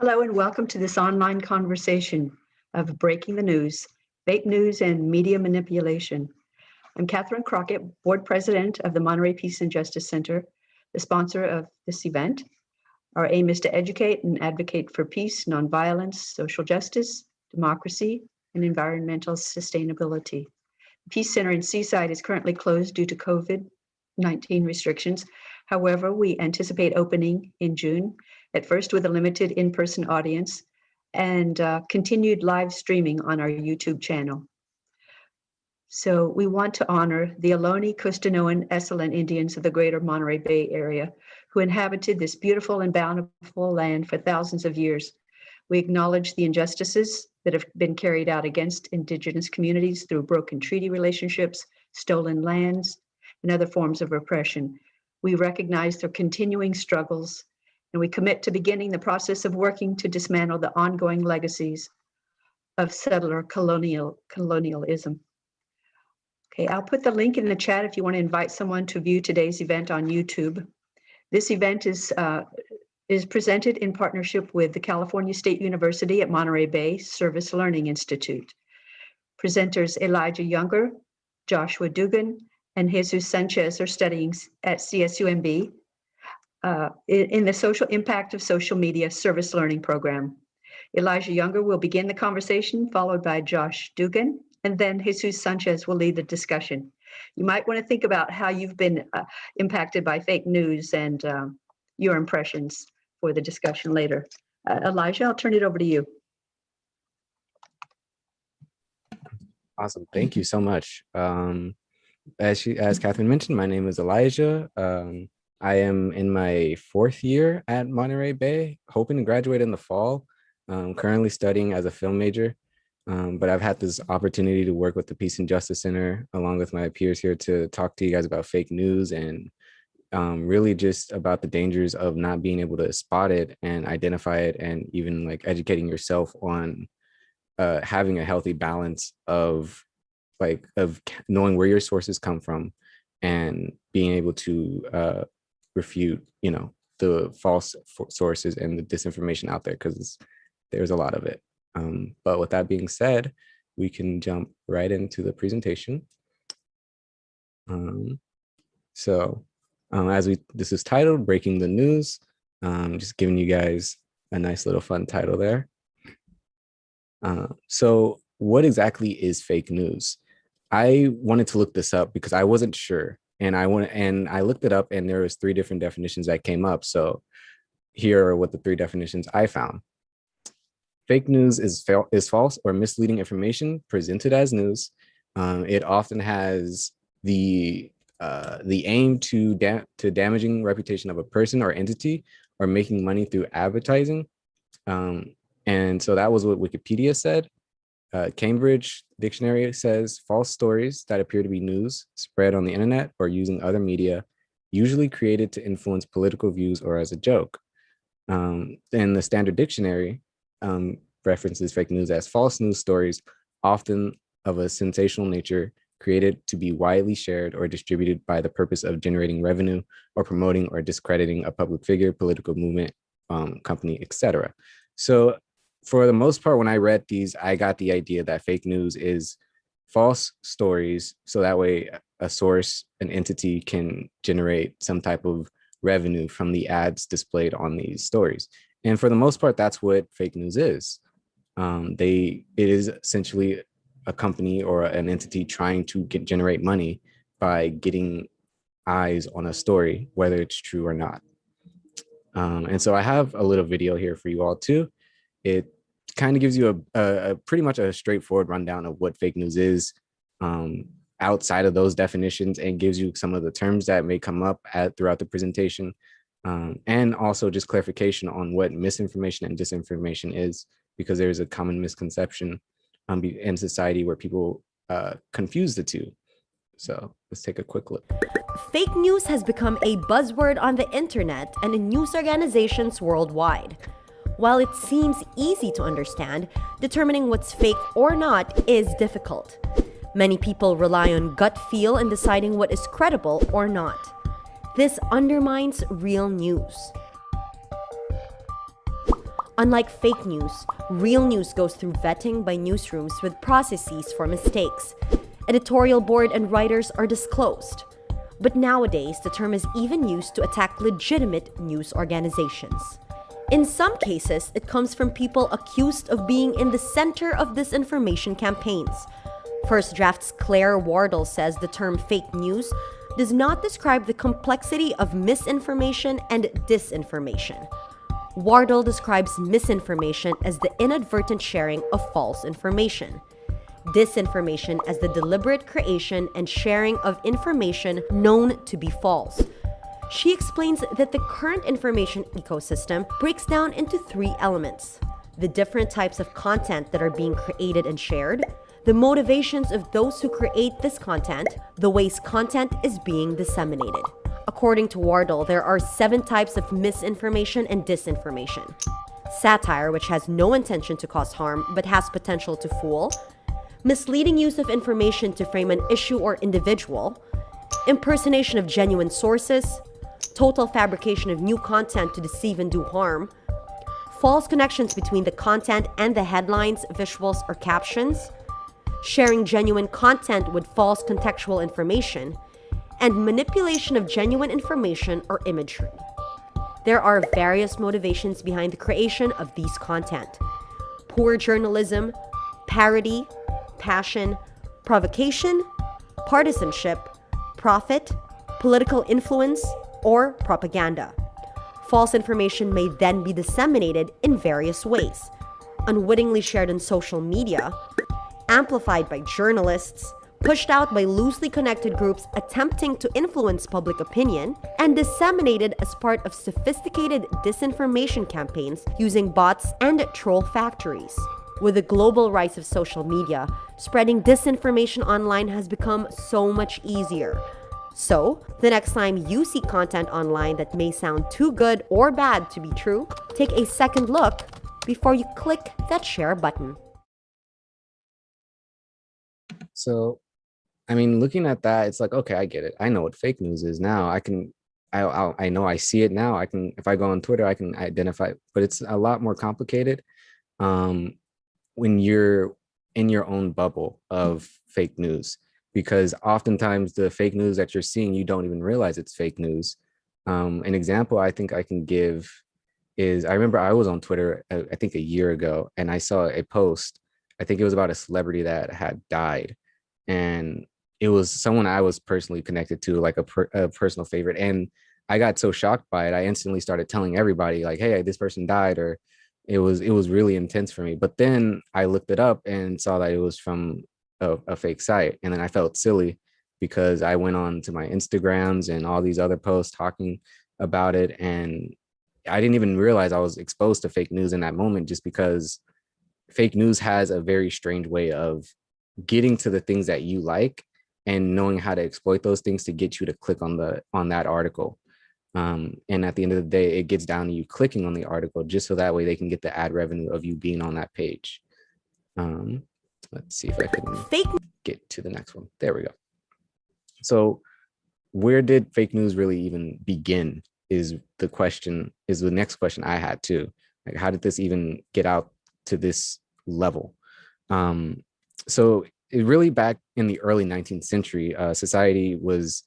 Hello and welcome to this online conversation of breaking the news, fake news and media manipulation. I'm Catherine Crockett, Board President of the Monterey Peace and Justice Center, the sponsor of this event. Our aim is to educate and advocate for peace, nonviolence, social justice, democracy, and environmental sustainability. The Peace Center in Seaside is currently closed due to COVID-19 restrictions. However, we anticipate opening in June, at first with a limited in-person audience and continued live streaming on our YouTube channel. So we want to honor the Ohlone, Costanoan, Esselen Indians of the greater Monterey Bay area who inhabited this beautiful and bountiful land for thousands of years. We acknowledge the injustices that have been carried out against Indigenous communities through broken treaty relationships, stolen lands, and other forms of repression. We recognize their continuing struggles, and we commit to beginning the process of working to dismantle the ongoing legacies of settler colonialism. Okay, I'll put the link in the chat if you want to invite someone to view today's event on YouTube. This event is presented in partnership with the California State University at Monterey Bay Service Learning Institute. Presenters Elijah Younger, Joshua Dugan, and Jesus Sanchez are studying at CSUMB in the social impact of social media service learning program. Elijah Younger will begin the conversation, followed by Josh Dugan, and then Jesus Sanchez will lead the discussion. You might want to think about how you've been impacted by fake news and your impressions for the discussion later. Elijah, I'll turn it over to you. Awesome, thank you so much. As Catherine mentioned, my name is Elijah. I am in my 4th year at Monterey Bay, hoping to graduate in the fall. Currently studying as a film major, but I've had this opportunity to work with the Peace and Justice Center along with my peers here to talk to you guys about fake news and really just about the dangers of not being able to spot it and identify it, and even like educating yourself on having a healthy balance of knowing where your sources come from and being able to refute, the false sources and the disinformation out there, because there's a lot of it. But with that being said, we can jump right into the presentation. This is titled Breaking the News. Just giving you guys a nice little fun title there. So what exactly is fake news? I wanted to look this up because I wasn't sure, and I looked it up, and there was 3 different definitions that came up. So here are what the 3 definitions I found. Fake news is false or misleading information presented as news. It often has the aim to damaging reputation of a person or entity, or making money through advertising. And so that was what Wikipedia said. Cambridge Dictionary says false stories that appear to be news spread on the internet or using other media, usually created to influence political views or as a joke. And the Standard Dictionary references fake news as false news stories, often of a sensational nature, created to be widely shared or distributed by the purpose of generating revenue or promoting or discrediting a public figure, political movement, company, etc. So for the most part, when I read these, I got the idea that fake news is false stories, so that way a source, an entity, can generate some type of revenue from the ads displayed on these stories. And for the most part, that's what fake news is. It is essentially a company or an entity trying to generate money by getting eyes on a story, whether it's true or not. And so I have a little video here for you all too. It kind of gives you a pretty much a straightforward rundown of what fake news is outside of those definitions, and gives you some of the terms that may come up throughout the presentation, and also just clarification on what misinformation and disinformation is, because there's a common misconception in society where people confuse the two. So let's take a quick look. Fake news has become a buzzword on the internet and in news organizations worldwide. While it seems easy to understand, determining what's fake or not is difficult. Many people rely on gut feel in deciding what is credible or not. This undermines real news. Unlike fake news, real news goes through vetting by newsrooms with processes for mistakes. Editorial board and writers are disclosed. But nowadays, the term is even used to attack legitimate news organizations. In some cases, it comes from people accused of being in the center of disinformation campaigns. First Draft's Claire Wardle says the term fake news does not describe the complexity of misinformation and disinformation. Wardle describes misinformation as the inadvertent sharing of false information, disinformation as the deliberate creation and sharing of information known to be false. She explains that the current information ecosystem breaks down into three elements: the different types of content that are being created and shared, the motivations of those who create this content, the ways content is being disseminated. According to Wardle, there are 7 types of misinformation and disinformation: satire, which has no intention to cause harm but has potential to fool; misleading use of information to frame an issue or individual; impersonation of genuine sources; total fabrication of new content to deceive and do harm; false connections between the content and the headlines, visuals, or captions; sharing genuine content with false contextual information; and manipulation of genuine information or imagery. There are various motivations behind the creation of these content: poor journalism, parody, passion, provocation, partisanship, profit, political influence, or propaganda. False information may then be disseminated in various ways: unwittingly shared on social media, amplified by journalists, pushed out by loosely connected groups attempting to influence public opinion, and disseminated as part of sophisticated disinformation campaigns using bots and troll factories. With the global rise of social media, spreading disinformation online has become so much easier. So, the next time you see content online that may sound too good or bad to be true, take a second look before you click that share button. So, I mean, looking at that, it's like, okay, I get it. I know what fake news is now. I know I see it now. If I go on Twitter, I can identify it, but it's a lot more complicated when you're in your own bubble of fake news, because oftentimes the fake news that you're seeing, you don't even realize it's fake news. An example I think I can give is, I remember I was on Twitter, I think a year ago, and I saw a post. I think it was about a celebrity that had died, and it was someone I was personally connected to, like a personal favorite. And I got so shocked by it, I instantly started telling everybody, like, hey, this person died, or it was really intense for me. But then I looked it up and saw that it was from a fake site. And then I felt silly because I went on to my Instagrams and all these other posts talking about it. And I didn't even realize I was exposed to fake news in that moment, just because fake news has a very strange way of getting to the things that you like and knowing how to exploit those things to get you to click on that article. And at the end of the day, it gets down to you clicking on the article just so that way they can get the ad revenue of you being on that page. Let's see if I can get to the next one. There we go. So where did fake news really even begin is the next question I had too. Like, how did this even get out to this level? So it really, back in the early 19th century, society was,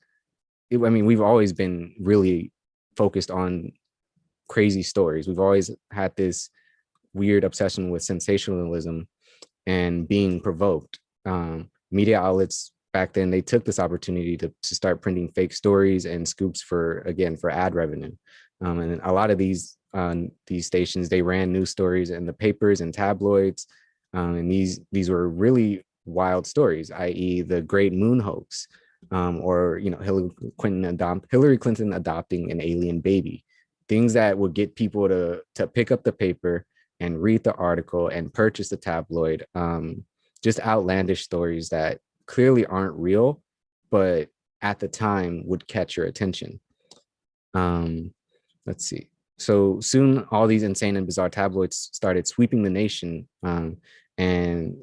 we've always been really focused on crazy stories. We've always had this weird obsession with sensationalism and being provoked. Media outlets back then, they took this opportunity to start printing fake stories and scoops for ad revenue. And a lot of these stations, they ran news stories in the papers and tabloids. And these were really wild stories, i.e. the Great Moon Hoax, or Hillary Clinton adopting an alien baby, things that would get people to pick up the paper and read the article and purchase the tabloid. Just outlandish stories that clearly aren't real, but at the time would catch your attention. Let's see. So soon all these insane and bizarre tabloids started sweeping the nation, and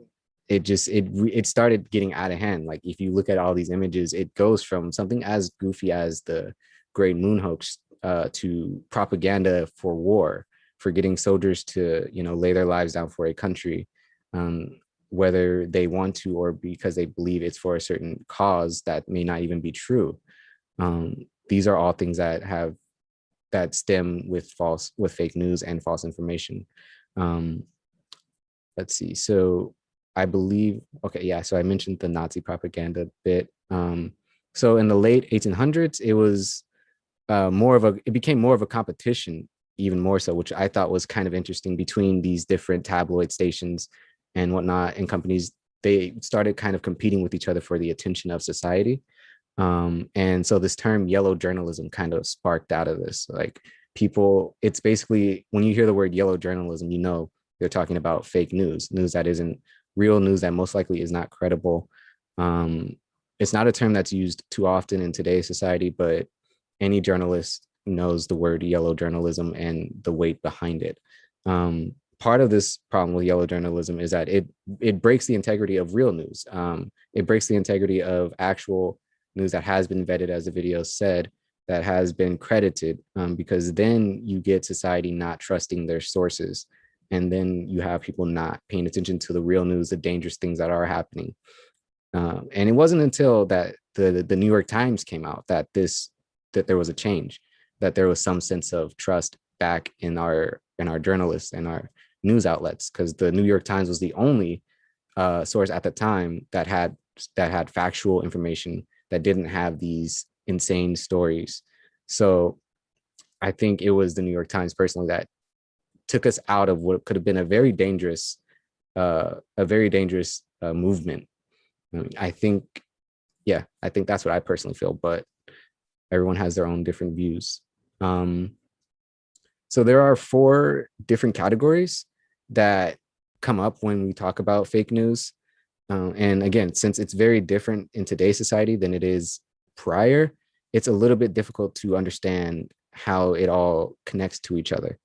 it started getting out of hand. Like, if you look at all these images, it goes from something as goofy as the Great Moon Hoax to propaganda for war, for getting soldiers to, lay their lives down for a country, whether they want to or because they believe it's for a certain cause that may not even be true. These are all things that stem with fake news and false information. Let's see. So I believe, okay, yeah. So I mentioned the Nazi propaganda bit. So in the late 1800s, it became more of a competition, even more so, which I thought was kind of interesting, between these different tabloid stations and whatnot and companies. They started kind of competing with each other for the attention of society. And so this term yellow journalism kind of sparked out of this. Like, it's basically, when you hear the word yellow journalism, they're talking about fake news that isn't real, news that most likely is not credible. It's not a term that's used too often in today's society, but any journalist knows the word yellow journalism and the weight behind it. Part of this problem with yellow journalism is that it breaks the integrity of real news. It breaks the integrity of actual news that has been vetted, as the video said, that has been credited, because then you get society not trusting their sources. And then you have people not paying attention to the real news, the dangerous things that are happening. And it wasn't until that the New York Times came out that there was a change, that there was some sense of trust back in our journalists and our news outlets, because the New York Times was the only source at the time that had factual information, that didn't have these insane stories. So I think it was the New York Times personally that took us out of what could have been a very dangerous movement. I think that's what I personally feel, but everyone has their own different views. So there are 4 different categories that come up when we talk about fake news. And again, since it's very different in today's society than it is prior, it's a little bit difficult to understand how it all connects to each other.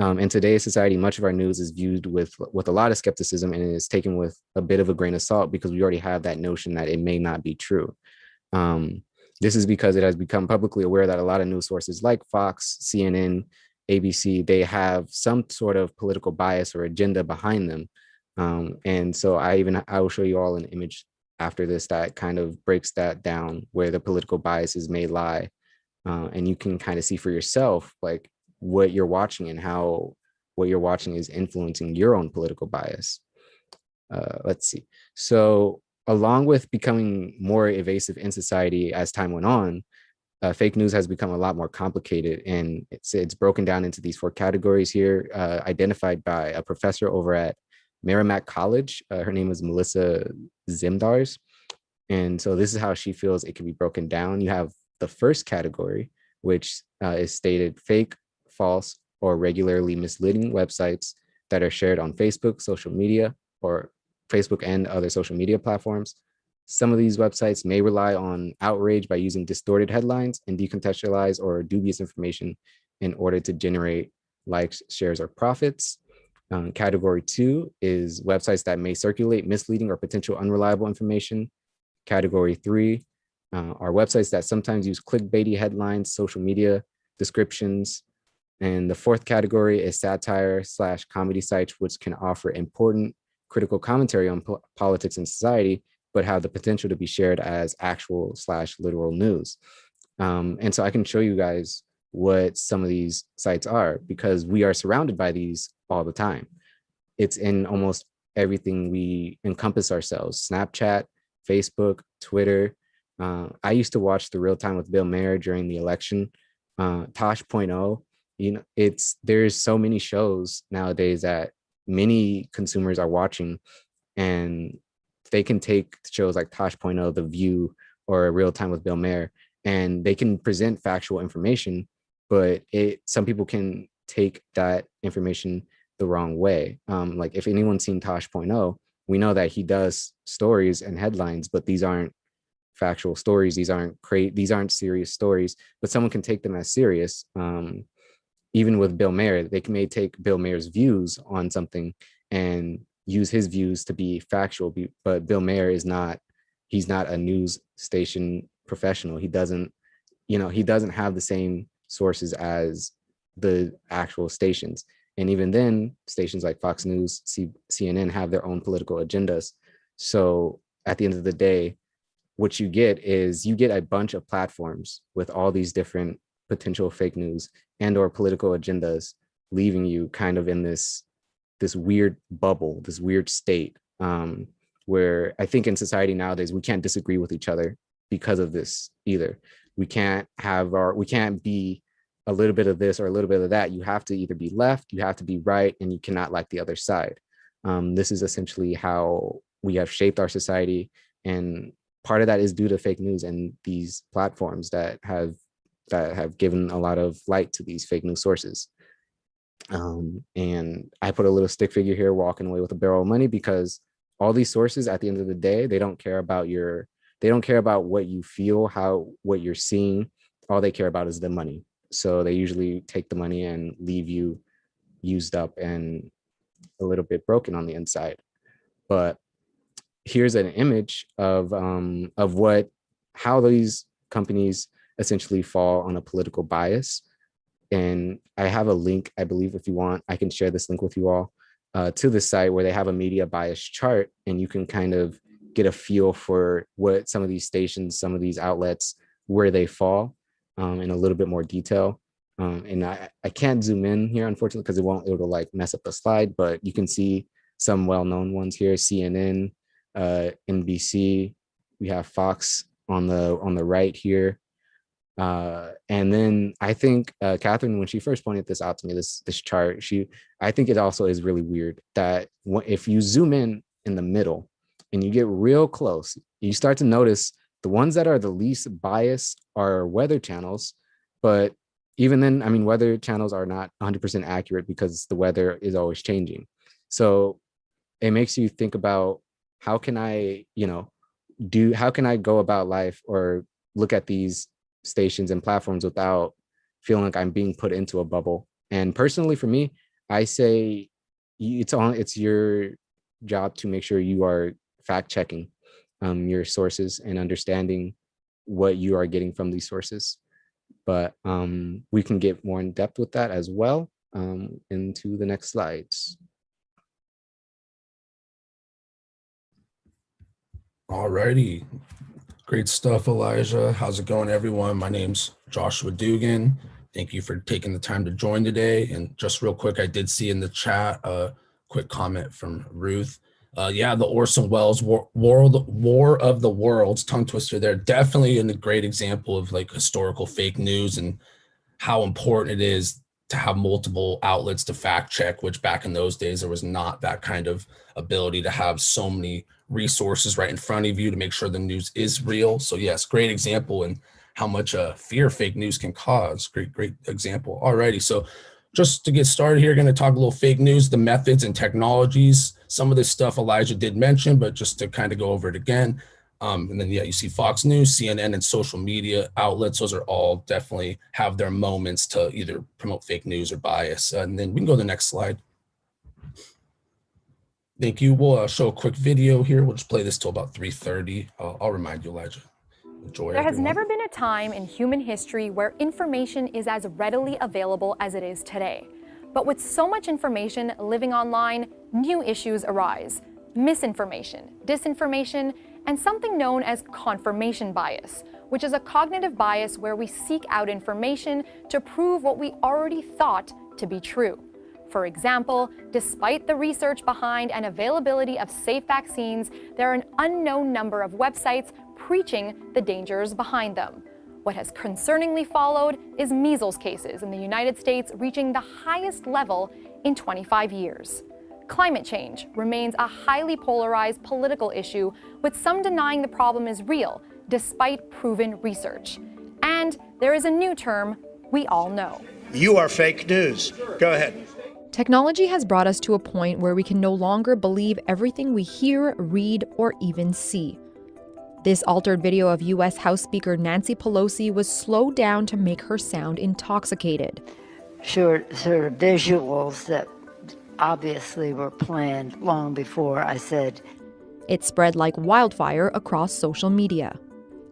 In today's society, much of our news is viewed with a lot of skepticism, and it is taken with a bit of a grain of salt, because we already have that notion that it may not be true. This is because it has become publicly aware that a lot of news sources like Fox, CNN, ABC, they have some sort of political bias or agenda behind them. And so I will show you all an image after this that kind of breaks that down, where the political biases may lie. And you can kind of see for yourself, like, what you're watching and how what you're watching is influencing your own political bias. Let's see. So along with becoming more evasive in society as time went on, fake news has become a lot more complicated, and it's broken down into these 4 categories here, identified by a professor over at Merrimack College. Her name is Melissa Zimdars. And so this is how she feels it can be broken down. You have the first category, which is stated fake, false, or regularly misleading websites that are shared on Facebook, social media, or Facebook and other social media platforms. Some of these websites may rely on outrage by using distorted headlines and decontextualized or dubious information in order to generate likes, shares, or profits. Category 2 is websites that may circulate misleading or potential unreliable information. Category 3 are websites that sometimes use clickbaity headlines, social media descriptions. And the 4th category is satire/comedy sites, which can offer important critical commentary on politics and society, but have the potential to be shared as actual/literal news. And so I can show you guys what some of these sites are, because we are surrounded by these all the time. It's in almost everything we encompass ourselves: Snapchat, Facebook, Twitter. I used to watch The Real Time with Bill Maher during the election. Tosh.0. There's so many shows nowadays that many consumers are watching, and they can take shows like Tosh.0, The View, or Real Time with Bill Maher, and they can present factual information, but some people can take that information the wrong way. Like, if anyone's seen Tosh.0, we know that he does stories and headlines, but these aren't factual stories. These aren't serious stories, but someone can take them as serious. Even with Bill Maher, they may take Bill Maher's views on something and use his views to be factual, but Bill Maher he's not a news station professional. He doesn't have the same sources as the actual stations. And even then, stations like Fox News, CNN have their own political agendas. So at the end of the day, what you get is you get a bunch of platforms with all these different potential fake news and or political agendas, leaving you kind of in this weird bubble, this weird state, where I think in society nowadays, we can't disagree with each other because of this either. We can't be a little bit of this or a little bit of that. You have to either be left, you have to be right, and you cannot like the other side. This is essentially how we have shaped our society. And part of that is due to fake news and these platforms that have given a lot of light to these fake news sources. And I put a little stick figure here walking away with a barrel of money, because all these sources at the end of the day, they don't care about what you feel, what you're seeing. All they care about is the money. So they usually take the money and leave you used up and a little bit broken on the inside. But here's an image of how these companies essentially fall on a political bias. And I have a link, I believe, if you want, I can share this link with you all, to the site where they have a media bias chart, and you can kind of get a feel for what some of these stations, some of these outlets, where they fall in a little bit more detail. And I can't zoom in here, unfortunately, because it'll like mess up the slide, but you can see some well-known ones here: CNN, NBC, we have Fox on the right here. And then I think Catherine, when she first pointed this out to me, this chart, I think it also is really weird that if you zoom in the middle and you get real close, you start to notice the ones that are the least biased are weather channels. But even then, I mean, weather channels are not 100% accurate because the weather is always changing. So it makes you think about, how can I go about life or look at these stations and platforms without feeling like I'm being put into a bubble? And personally, for me, I say it's your job to make sure you are fact checking your sources and understanding what you are getting from these sources. But we can get more in depth with that as well into the next slides. Alrighty, great stuff, Elijah. How's it going, everyone? My name's Joshua Dugan. Thank you for taking the time to join today. And just real quick, I did see in the chat a quick comment from Ruth. Yeah, the Orson Welles War of the Worlds, tongue twister there. Definitely a great example of like historical fake news and how important it is to have multiple outlets to fact check, which back in those days, there was not that kind of ability to have so many resources right in front of you to make sure the news is real. So yes, great example and how much fear fake news can cause. Great example. Alrighty, so just to get started here, going to talk a little fake news, the methods and technologies. Some of this stuff Elijah did mention, but just to kind of go over it again. And then, yeah, you see Fox News, CNN, and social media outlets. Those are all definitely have their moments to either promote fake news or bias. And then we can go to the next slide. Thank you. We'll show a quick video here. We'll just play this till about 3:30. I'll remind you, Elijah. Enjoy. There has never been a time in human history where information is as readily available as it is today. But with so much information living online, new issues arise. Misinformation, disinformation, and something known as confirmation bias, which is a cognitive bias where we seek out information to prove what we already thought to be true. For example, despite the research behind and availability of safe vaccines, there are an unknown number of websites preaching the dangers behind them. What has concerningly followed is measles cases in the United States reaching the highest level in 25 years. Climate change remains a highly polarized political issue, with some denying the problem is real, despite proven research. And there is a new term we all know. You are fake news. Go ahead. Technology has brought us to a point where we can no longer believe everything we hear, read, or even see. This altered video of U.S. House Speaker Nancy Pelosi was slowed down to make her sound intoxicated. Sure, sort of visuals that obviously were planned long before I said. It spread like wildfire across social media.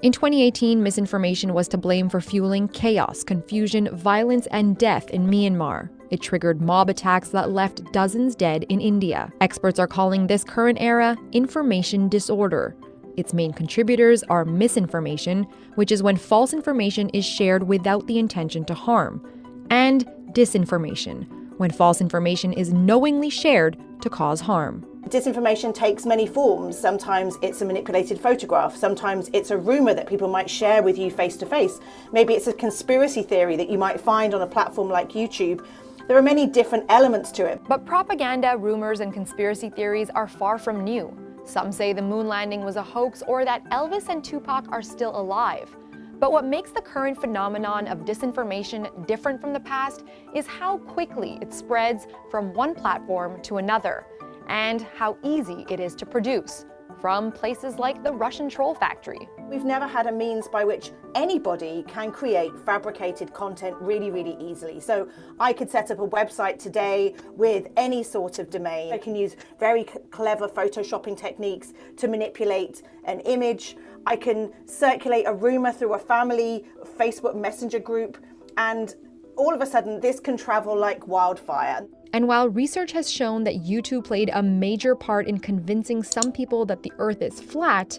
In 2018, misinformation was to blame for fueling chaos, confusion, violence, and death in Myanmar. It triggered mob attacks that left dozens dead in India. Experts are calling this current era information disorder. Its main contributors are misinformation, which is when false information is shared without the intention to harm, and disinformation, when false information is knowingly shared to cause harm. Disinformation takes many forms. Sometimes it's a manipulated photograph. Sometimes it's a rumor that people might share with you face to face. Maybe it's a conspiracy theory that you might find on a platform like YouTube. There are many different elements to it. But propaganda, rumors, and conspiracy theories are far from new. Some say the moon landing was a hoax or that Elvis and Tupac are still alive. But what makes the current phenomenon of disinformation different from the past is how quickly it spreads from one platform to another, and how easy it is to produce, from places like the Russian troll factory. We've never had a means by which anybody can create fabricated content really easily. So I could set up a website today with any sort of domain. I can use very clever photoshopping techniques to manipulate an image. I can circulate a rumor through a family Facebook Messenger group, and all of a sudden this can travel like wildfire. And while research has shown that YouTube played a major part in convincing some people that the Earth is flat,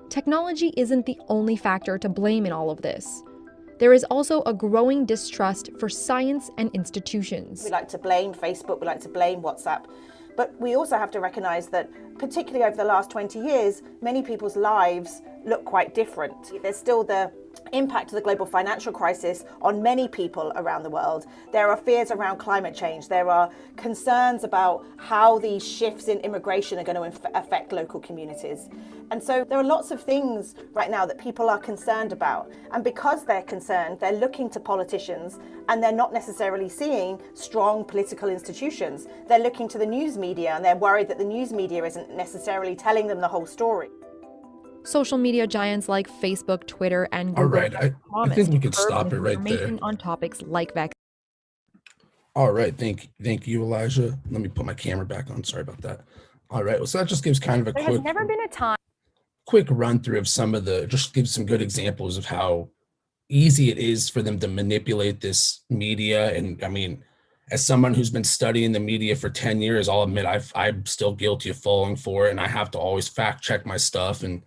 technology isn't the only factor to blame in all of this. There is also a growing distrust for science and institutions. We like to blame Facebook, we like to blame WhatsApp, but we also have to recognize that, particularly over the last 20 years, many people's lives look quite different. There's still the impact of the global financial crisis on many people around the world. There are fears around climate change. There are concerns about how these shifts in immigration are going to affect local communities. And so there are lots of things right now that people are concerned about. And because they're concerned, they're looking to politicians, and they're not necessarily seeing strong political institutions. They're looking to the news media, and they're worried that the news media isn't necessarily telling them the whole story. Social media giants like Facebook, Twitter, and Google. All right, I think we could stop it right there. On topics like vaccines. All right, thank you, Elijah. Let me put my camera back on. Sorry about that. All right, well, so that just gives kind of a There has never been a time. quick run through of some of the, just gives some good examples of how easy it is for them to manipulate this media. And I mean, as someone who's been studying the media for 10 years, I'll admit I'm still guilty of falling for it, and I have to always fact check my stuff. And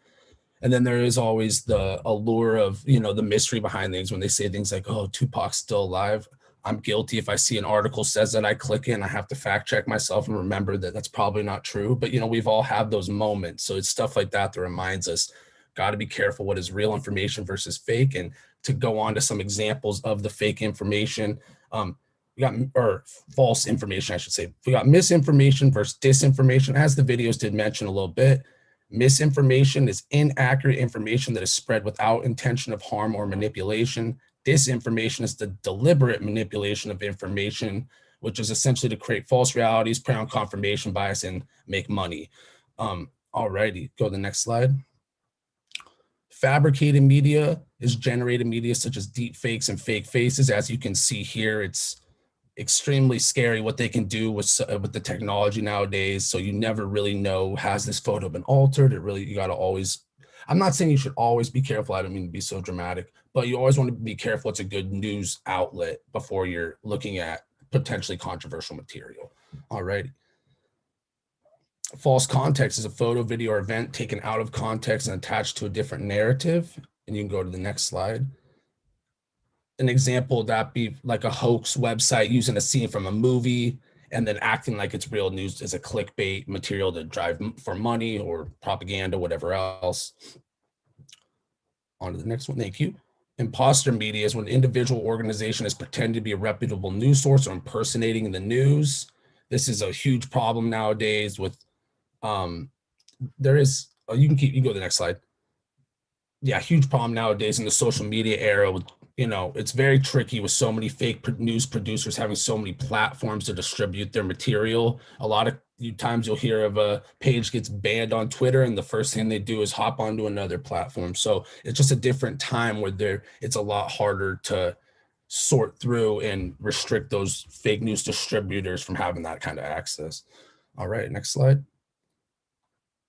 then there is always the allure of, the mystery behind things when they say things like, oh, Tupac's still alive. I'm guilty. If I see an article says that, I click it and I have to fact check myself and remember that that's probably not true. But, we've all had those moments. So it's stuff like that that reminds us, got to be careful what is real information versus fake. And to go on to some examples of the fake information, or false information, I should say. We got misinformation versus disinformation, as the videos did mention a little bit. Misinformation is inaccurate information that is spread without intention of harm or manipulation. Disinformation is the deliberate manipulation of information, which is essentially to create false realities, prey on confirmation bias, and make money. Alrighty, go to the next slide. Fabricated media is generated media such as deep fakes and fake faces. As you can see here, it's extremely scary what they can do with the technology nowadays. So you never really know, has this photo been altered? You got to always, I'm not saying you should always be careful. I don't mean to be so dramatic, but you always want to be careful. It's a good news outlet before you're looking at potentially controversial material. All right. False context is a photo, video, or event taken out of context and attached to a different narrative. And you can go to the next slide. An example of that be like a hoax website using a scene from a movie and then acting like it's real news as a clickbait material to drive for money or propaganda, whatever else. On to the next one. Thank you. Imposter media is when an individual organization is pretending to be a reputable news source or impersonating the news. This is a huge problem nowadays with, you can go to the next slide. Yeah, huge problem nowadays in the social media era with, it's very tricky with so many fake news producers having so many platforms to distribute their material. A lot of times you'll hear of a page gets banned on Twitter and the first thing they do is hop onto another platform. So it's just a different time where it's a lot harder to sort through and restrict those fake news distributors from having that kind of access. All right, next slide.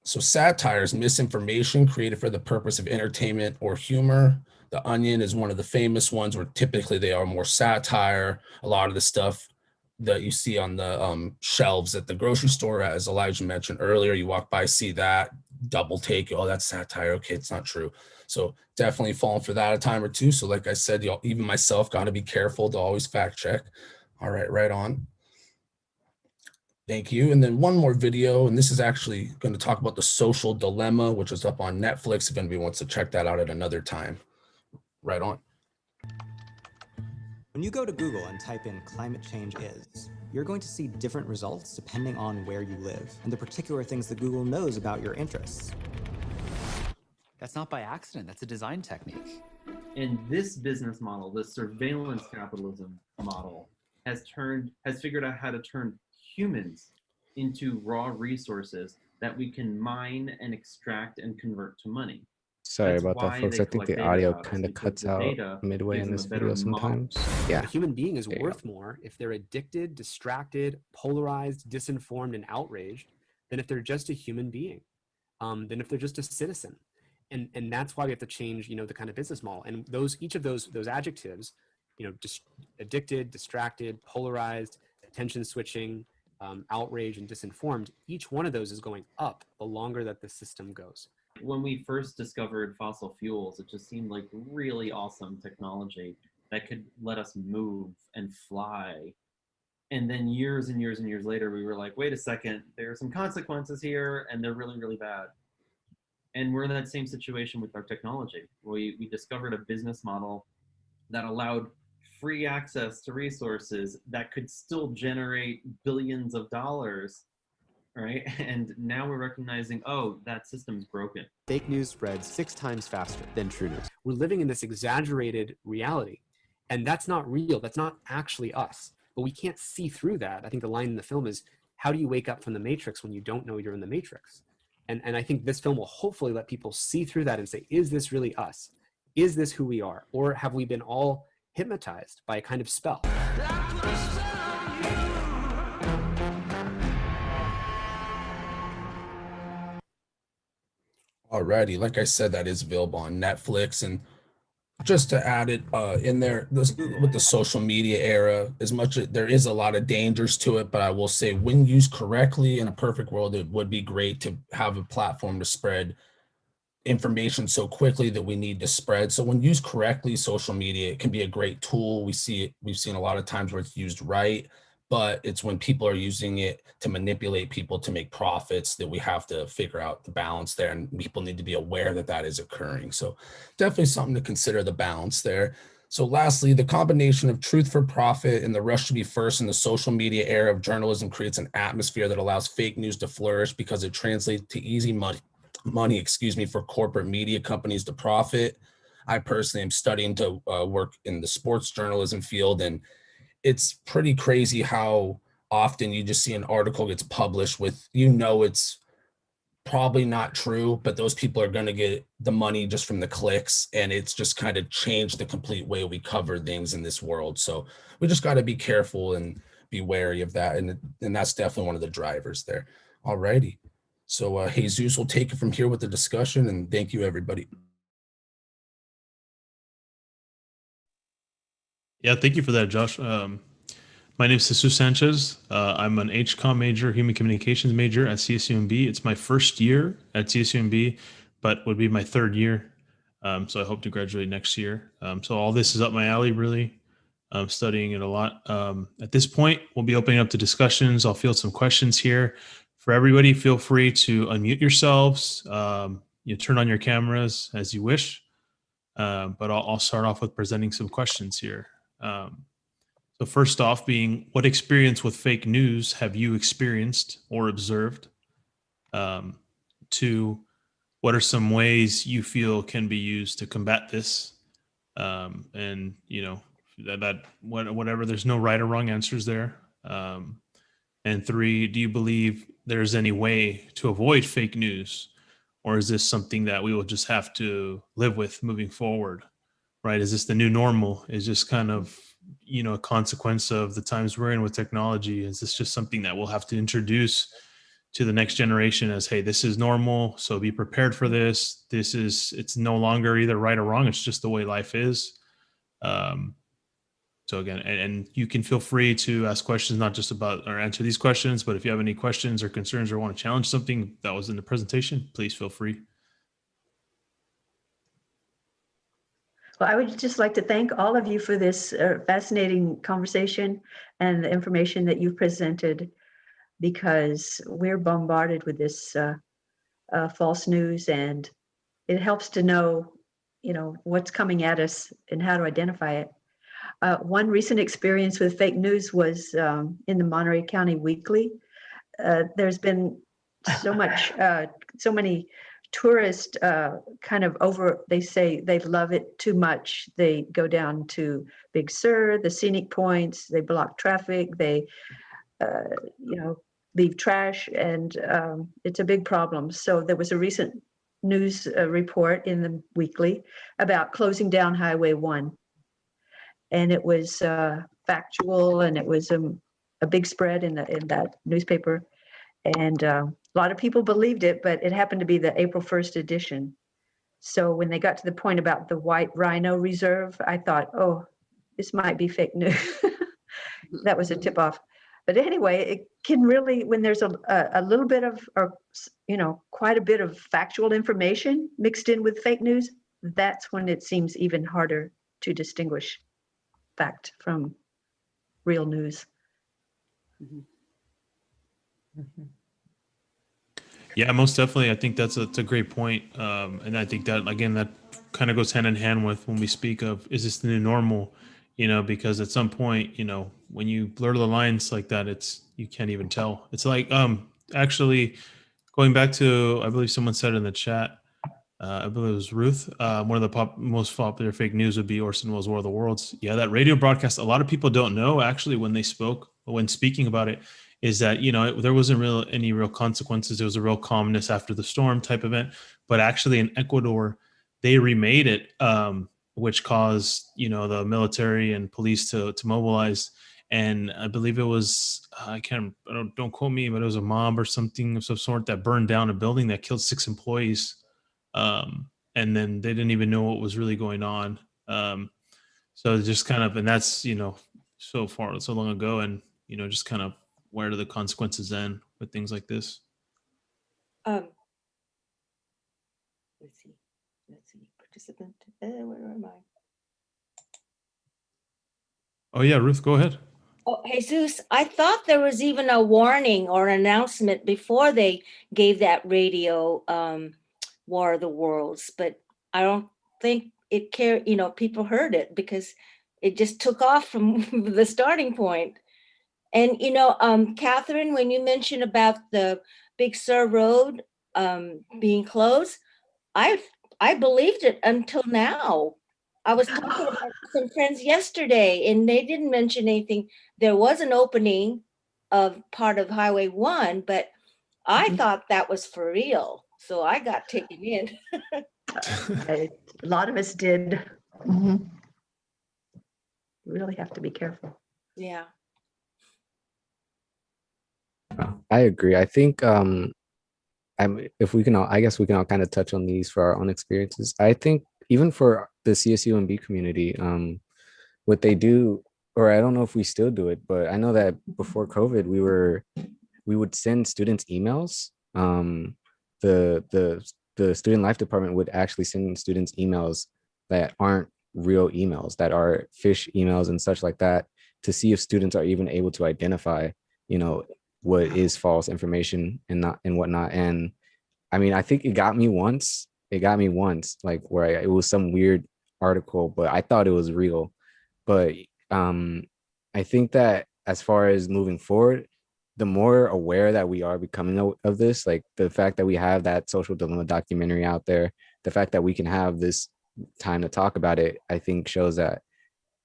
So satire is misinformation created for the purpose of entertainment or humor. The Onion is one of the famous ones where typically they are more satire. A lot of the stuff that you see on the shelves at the grocery store, as Elijah mentioned earlier. You walk by, see that, double take, oh, that's satire. Okay, it's not true. So definitely falling for that a time or two. So like I said, y'all, even myself, got to be careful to always fact check. All right, right on. Thank you. And then one more video, and this is actually going to talk about The Social Dilemma, which is up on Netflix if anybody wants to check that out at another time. Right on. When you go to Google and type in climate change is, you're going to see different results depending on where you live and the particular things that Google knows about your interests. That's not by accident, that's a design technique. And this business model, this surveillance capitalism model, has figured out how to turn humans into raw resources that we can mine and extract and convert to money. Sorry That's about that, why folks. they I think the collect audio data kind of because cuts the out data midway gives in them this a better video sometimes. Yeah. A human being is There you worth more if they're addicted, distracted, polarized, disinformed, and outraged than if they're just a human being, than if they're just a citizen. And that's why we have to change, the kind of business model. And each of those adjectives, addicted, distracted, polarized, attention switching, outraged, and disinformed, each one of those is going up the longer that the system goes. When we first discovered fossil fuels, it just seemed like really awesome technology that could let us move and fly. And then years and years and years later, we were like, wait a second, there are some consequences here, and they're really, really bad. And we're in that same situation with our technology. We discovered a business model that allowed free access to resources that could still generate billions of dollars, right? And now we're recognizing, oh, that system's broken. Fake news spreads 6 times faster than true news. We're living in this exaggerated reality, and that's not real. That's not actually us, but we can't see through that. I think the line in the film is, how do you wake up from the matrix when you don't know you're in the matrix? And I think this film will hopefully let people see through that and say, is this really us? Is this who we are? Or have we been all hypnotized by a kind of spell? Alrighty, like I said, that is available on Netflix. And just to add it in there, with the social media era, as much as there is a lot of dangers to it, but I will say, when used correctly, in a perfect world, it would be great to have a platform to spread information so quickly that we need to spread. So when used correctly, social media, it can be a great tool. We've seen a lot of times where it's used right, but it's when people are using it to manipulate people to make profits that we have to figure out the balance there, and people need to be aware that that is occurring. So definitely something to consider, the balance there. So lastly, the combination of truth for profit and the rush to be first in the social media era of journalism creates an atmosphere that allows fake news to flourish because it translates to easy money for corporate media companies to profit. I personally am studying to work in the sports journalism field, and it's pretty crazy how often you just see an article gets published with, it's probably not true, but those people are going to get the money just from the clicks, and it's just kind of changed the complete way we cover things in this world. So we just got to be careful and be wary of that, and that's definitely one of the drivers there. All righty. So Jesus will take it from here with the discussion, and thank you, everybody. Yeah, thank you for that, Josh. My name is Jesus Sanchez. I'm an HCOM major, human communications major at CSUMB. It's my first year at CSUMB, but would be my 3rd year. So I hope to graduate next year. So all this is up my alley, really. I'm studying it a lot. At this point, we'll be opening up to discussions. I'll field some questions here. For everybody, feel free to unmute yourselves. You turn on your cameras as you wish. But I'll start off with presenting some questions here. So first off being, what experience with fake news have you experienced or observed? 2, what are some ways you feel can be used to combat this? And whatever, there's no right or wrong answers there. And 3, do you believe there's any way to avoid fake news? Or is this something that we will just have to live with moving forward, right? Is this the new normal? Is this kind of, a consequence of the times we're in with technology? Is this just something that we'll have to introduce to the next generation as, hey, this is normal, so be prepared for this. It's no longer either right or wrong. It's just the way life is. So again, and you can feel free to ask questions, not just about or answer these questions, but if you have any questions or concerns or want to challenge something that was in the presentation, please feel free. Well, I would just like to thank all of you for this fascinating conversation and the information that you've presented, because we're bombarded with this false news, and it helps to know, what's coming at us and how to identify it. One recent experience with fake news was in the Monterey County Weekly. There's been so many tourists they say they love it too much. They go down to Big Sur, the scenic points, they block traffic, they, leave trash, and it's a big problem. So there was a recent news report in the Weekly about closing down Highway 1. And it was factual, and it was a big spread in that newspaper. And a lot of people believed it, but it happened to be the April 1st edition. So when they got to the point about the White Rhino Reserve, I thought, oh, this might be fake news. That was a tip off. But anyway, it can really, when there's a little bit of, or quite a bit of factual information mixed in with fake news, that's when it seems even harder to distinguish fact from real news. Yeah, most definitely. I think that's a great point. And I think that, again, that kind of goes hand in hand with when we speak of, is this the new normal? Because at some point, when you blur the lines like that, you can't even tell. It's like, actually going back to, I believe someone said in the chat, I believe it was Ruth, one of the most popular fake news would be Orson Welles' War of the Worlds. Yeah, that radio broadcast, a lot of people don't know actually when speaking about it, is that, there wasn't any real consequences. There was a real calmness after the storm type event. But actually in Ecuador, they remade it, which caused, the military and police to mobilize. And I believe it was, don't quote me, but it was a mob or something of some sort that burned down a building that killed 6 employees. And then they didn't even know what was really going on. So just kind of, and that's, so long ago, and, just kind of where do the consequences end with things like this? Let's see, participant, where am I? Oh yeah, Ruth, go ahead. Oh, Jesus, I thought there was even a warning or an announcement before they gave that radio War of the Worlds, but I don't think it people heard it because it just took off from the starting point. And, Catherine, when you mentioned about the Big Sur Road being closed, I believed it until now. I was talking about some friends yesterday, and they didn't mention anything. There was an opening of part of Highway 1, but I thought that was for real. So I got taken in. A lot of us did. You really have to be careful. Yeah. I agree. I think if we can all, I guess we can all kind of touch on these for our own experiences. I think even for the CSUMB community, what they do, or I don't know if we still do it, but I know that before COVID, we would send students emails. The student life department would actually send students emails that aren't real emails, that are fish emails and such like that, to see if students are even able to identify, what is false information and whatnot. And I mean, I think it got me once, like where it was some weird article, but I thought it was real. But I think that as far as moving forward, the more aware that we are becoming of this, like the fact that we have that Social Dilemma documentary out there, the fact that we can have this time to talk about it, I think shows that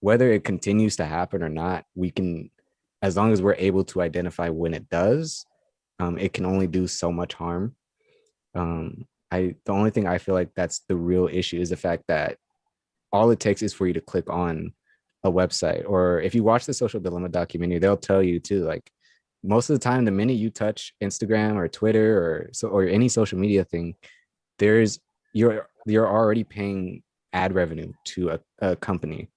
whether it continues to happen or not, we can, as long as we're able to identify when it does, it can only do so much harm. The only thing I feel like that's the real issue is the fact that all it takes is for you to click on a website, or if you watch the Social Dilemma documentary, they'll tell you too, like most of the time, the minute you touch Instagram or Twitter or any social media thing, you're already paying ad revenue to a company.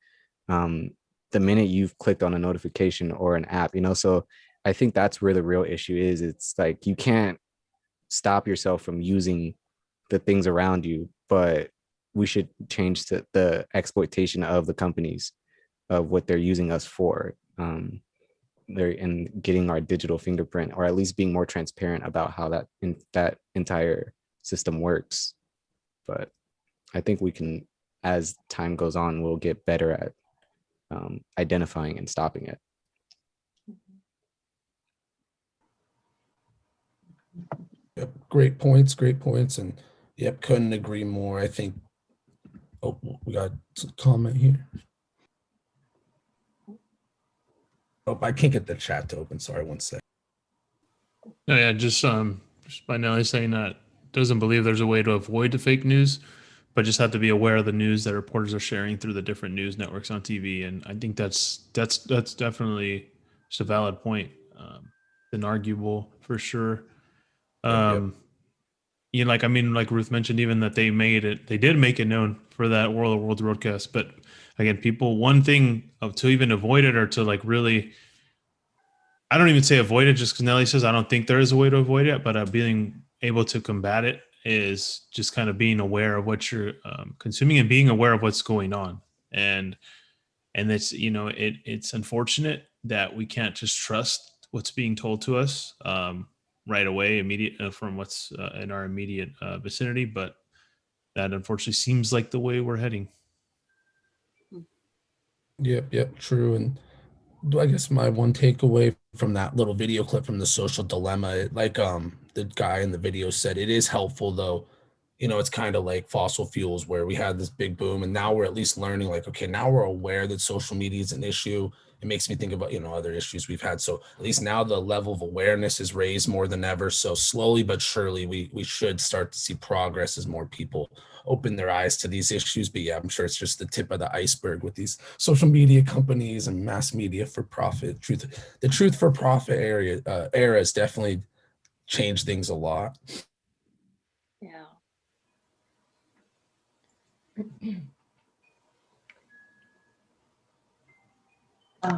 the minute you've clicked on a notification or an app, so I think that's where the real issue is. It's like you can't stop yourself from using the things around you, but we should change to the exploitation of the companies of what they're using us for. They're in getting our digital fingerprint, or at least being more transparent about how that entire system works. But I think we can, as time goes on, we'll get better at identifying and stopping it. Yep, great points, and yep, couldn't agree more. I think, oh, we got a comment here. Oh, I can't get the chat to open. Sorry, one sec. No, yeah, just by Nelly saying that doesn't believe there's a way to avoid the fake news, but just have to be aware of the news that reporters are sharing through the different news networks on TV. And I think that's definitely just a valid point, inarguable for sure. Like Ruth mentioned, even that they did make it known for that World of Worlds broadcast. But again, one thing to even avoid it, or to like really, I don't even say avoid it just because Nelly says I don't think there is a way to avoid it, but being able to combat it is just kind of being aware of what you're consuming and being aware of what's going on. And it's, it's unfortunate that we can't just trust what's being told to us right away, immediate from what's in our immediate vicinity, but that unfortunately seems like the way we're heading. Yep, true. And I guess my one takeaway from that little video clip from The Social Dilemma, like the guy in the video said, it is helpful though. It's kind of like fossil fuels, where we had this big boom and now we're at least learning, like, okay, now we're aware that social media is an issue. It makes me think about, other issues we've had. So at least now the level of awareness is raised more than ever. So slowly but surely we should start to see progress as more people open their eyes to these issues. But yeah, I'm sure it's just the tip of the iceberg with these social media companies and mass media for profit. The truth for profit era has definitely changed things a lot. Yeah.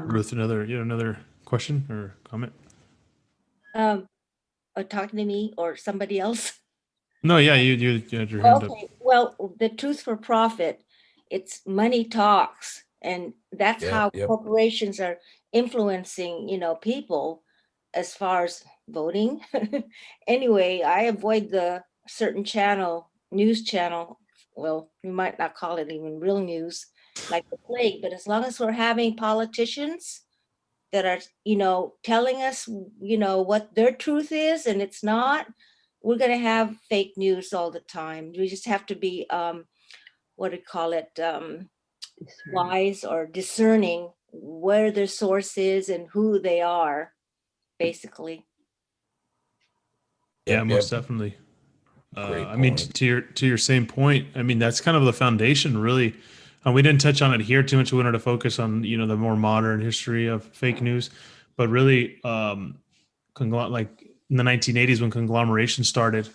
Ruth, another question or comment? Talking to me or somebody else? No, yeah, you had your hand up. Okay, well, the truth for profit, it's money talks, and that's how corporations are influencing, people as far as voting. Anyway, I avoid the certain news channel. Well, we might not call it even real news, like the plague, but as long as we're having politicians that are, telling us, what their truth is and it's not, we're going to have fake news all the time. We just have to be, wise or discerning where their source is and who they are, basically. Yeah, most definitely. To your same point, that's kind of the foundation, really. We didn't touch on it here too much. We wanted to focus on, the more modern history of fake news, but really, like in the 1980s when conglomeration started,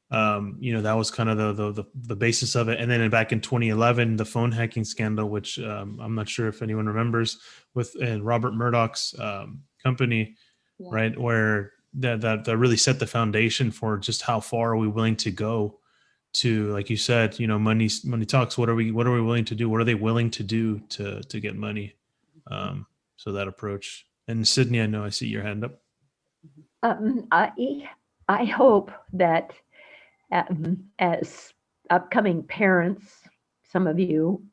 that was kind of the basis of it. And then back in 2011, the phone hacking scandal, which I'm not sure if anyone remembers, with Robert Murdoch's company, right, where that really set the foundation for just how far are we willing to go to, like you said, money talks. What are we willing to do? What are they willing to do to get money? So that approach. And Sydney, I know I see your hand up. I hope that as upcoming parents, some of you,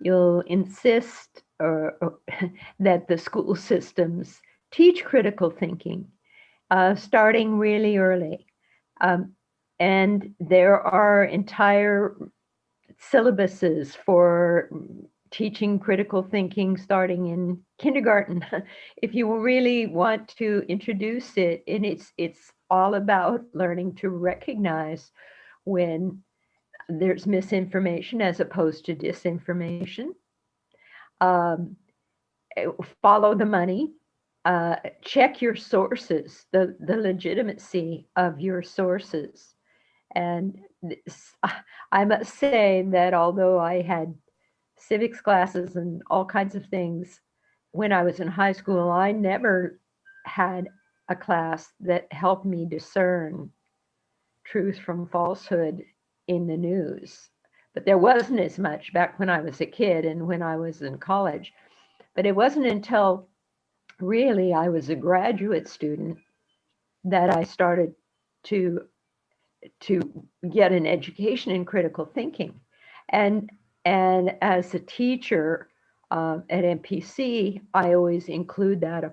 you'll insist that the school systems teach critical thinking, starting really early. And there are entire syllabuses for teaching critical thinking starting in kindergarten. If you really want to introduce it, and it's all about learning to recognize when there's misinformation as opposed to disinformation. Follow the money. Check your sources, the legitimacy of your sources. And I must say that although I had civics classes and all kinds of things when I was in high school. I never had a class that helped me discern truth from falsehood in the news. But there wasn't as much back when I was a kid and when I was in college. But it wasn't until really I was a graduate student that I started to get an education in critical thinking. And as a teacher at MPC, I always include that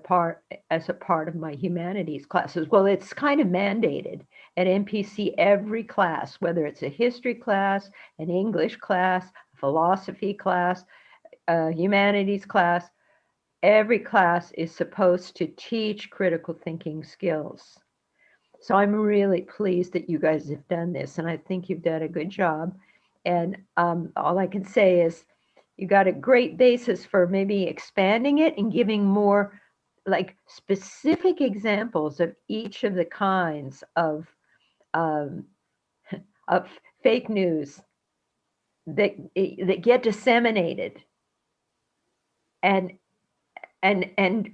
as a part of my humanities classes. Well, it's kind of mandated at MPC. Every class, whether it's a history class, an English class, a philosophy class, a humanities class, every class is supposed to teach critical thinking skills. So I'm really pleased that you guys have done this, and I think you've done a good job. And all I can say is you got a great basis for maybe expanding it and giving more like specific examples of each of the kinds of fake news that get disseminated. And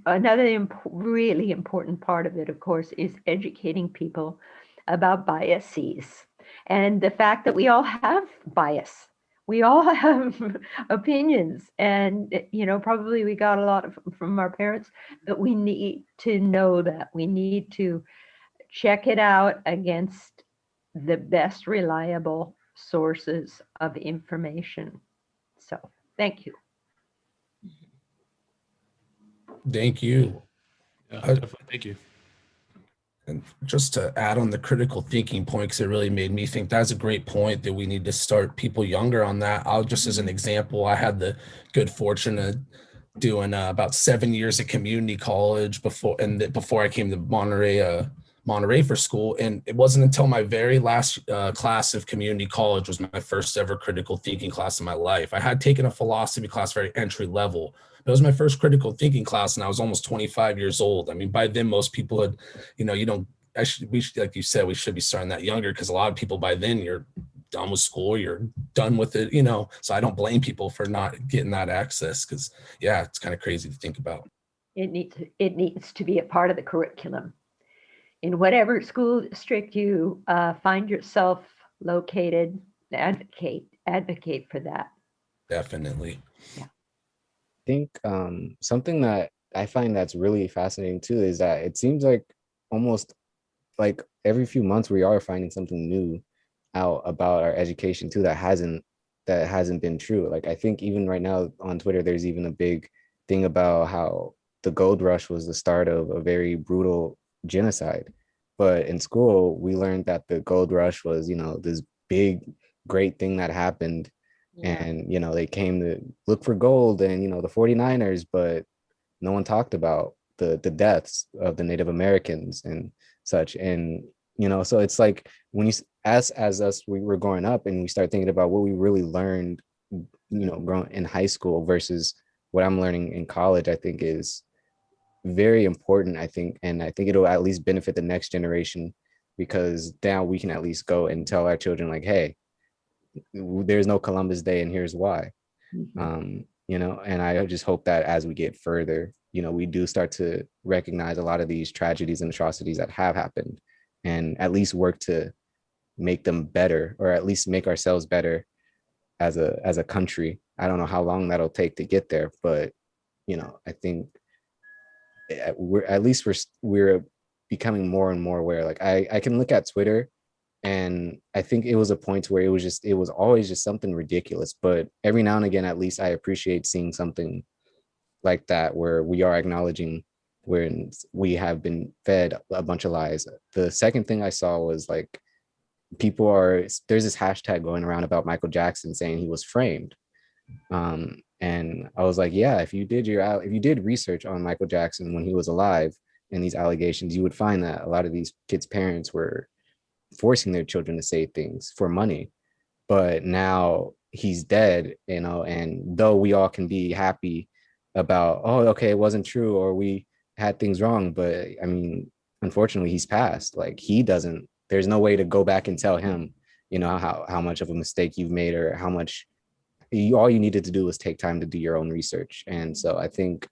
another really important part of it, of course, is educating people about biases and the fact that we all have bias. We all have opinions, and probably we got a lot from our parents, but we need to know that. We need to check it out against the best reliable sources of information. So, thank you. Thank you. Yeah, definitely. Thank you. And just to add on the critical thinking point, because it really made me think that's a great point that we need to start people younger on that. I'll just as an example, I had the good fortune of doing about 7 years at community college before I came to Monterey for school. And it wasn't until my very last class of community college was my first ever critical thinking class in my life. I had taken a philosophy class, very entry level. It was my first critical thinking class, and I was almost 25 years old. I mean, by then, most people had, we should, like you said, we should be starting that younger, because a lot of people by then, you're done with school, you're done with it, so I don't blame people for not getting that access, because yeah, it's kind of crazy to think about. It needs to be a part of the curriculum. In whatever school district you find yourself located, advocate for that. Definitely. Yeah. I think something that I find that's really fascinating too is that it seems like almost like every few months we are finding something new out about our education too that hasn't been true. Like I think even right now on Twitter, there's even a big thing about how the gold rush was the start of a very brutal genocide. But in school, we learned that the gold rush was, this big, great thing that happened. Yeah. And, they came to look for gold and, the 49ers, but no one talked about the deaths of the Native Americans and such. And, so it's like when you, as us, we were growing up and we start thinking about what we really learned, growing in high school versus what I'm learning in college, I think is very important, I think. And I think it'll at least benefit the next generation, because now we can at least go and tell our children like, hey, there's no Columbus Day and here's why. And I just hope that as we get further, we do start to recognize a lot of these tragedies and atrocities that have happened and at least work to make them better, or at least make ourselves better as a country. I don't know how long that'll take to get there, but I think we're becoming more and more aware. Like I can look at Twitter, and I think it was a point where it was always just something ridiculous, but every now and again, at least I appreciate seeing something like that where we are acknowledging when we have been fed a bunch of lies. The second thing I saw was like there's this hashtag going around about Michael Jackson saying he was framed. And I was like, yeah, if you did research on Michael Jackson when he was alive and these allegations, you would find that a lot of these kids' parents were forcing their children to say things for money. But now he's dead, and though we all can be happy about, oh, okay, it wasn't true, or we had things wrong, but I mean, unfortunately, he's passed. Like there's no way to go back and tell him, how much of a mistake you've made or how much all you needed to do was take time to do your own research. And so I think,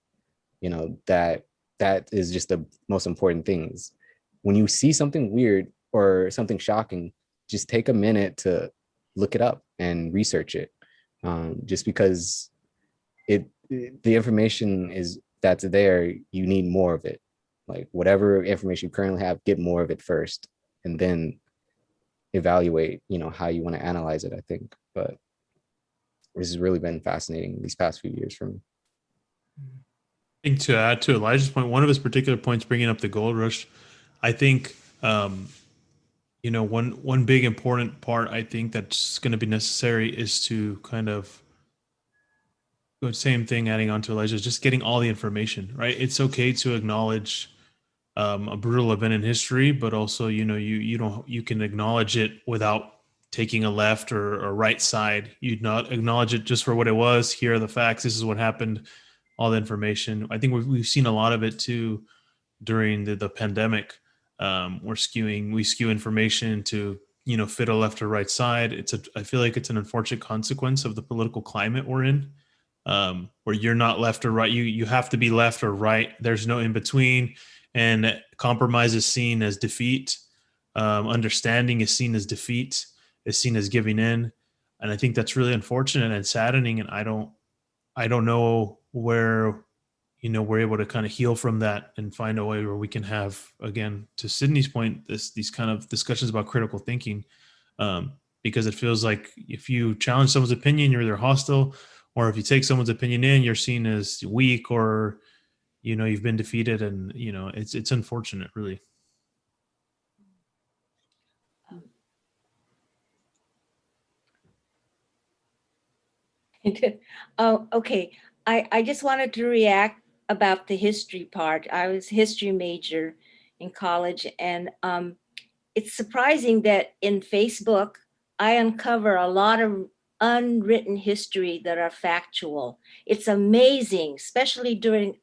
that is just the most important things. When you see something weird or something shocking, just take a minute to look it up and research it. Just because the information that's there, you need more of it. Like whatever information you currently have, get more of it first, and then evaluate, how you want to analyze it, I think. But this has really been fascinating these past few years for me. I think to add to Elijah's point, one of his particular points, bringing up the gold rush, I think, one big important part I think that's going to be necessary is to kind of, same thing, adding on to Elijah, just getting all the information, right? It's okay to acknowledge a brutal event in history, but also, you can acknowledge it without taking a left or right side. You'd not acknowledge it just for what it was. Here are the facts. This is what happened. All the information. I think we've seen a lot of it too during the pandemic. We skew information to fit a left or right side. I feel like it's an unfortunate consequence of the political climate we're in, where you're not left or right. You have to be left or right. There's no in between, and compromise is seen as defeat. Understanding is seen as defeat. Is seen as giving in, and I think that's really unfortunate and saddening. And I don't know where we're able to kind of heal from that and find a way where we can have, again, to Sydney's point, these kind of discussions about critical thinking, because it feels like if you challenge someone's opinion, you're either hostile, or if you take someone's opinion in, you're seen as weak, or you've been defeated, and it's unfortunate, really. Oh, okay. I just wanted to react about the history part. I was a history major in college, and it's surprising that in Facebook, I uncover a lot of unwritten history that are factual. It's amazing, especially during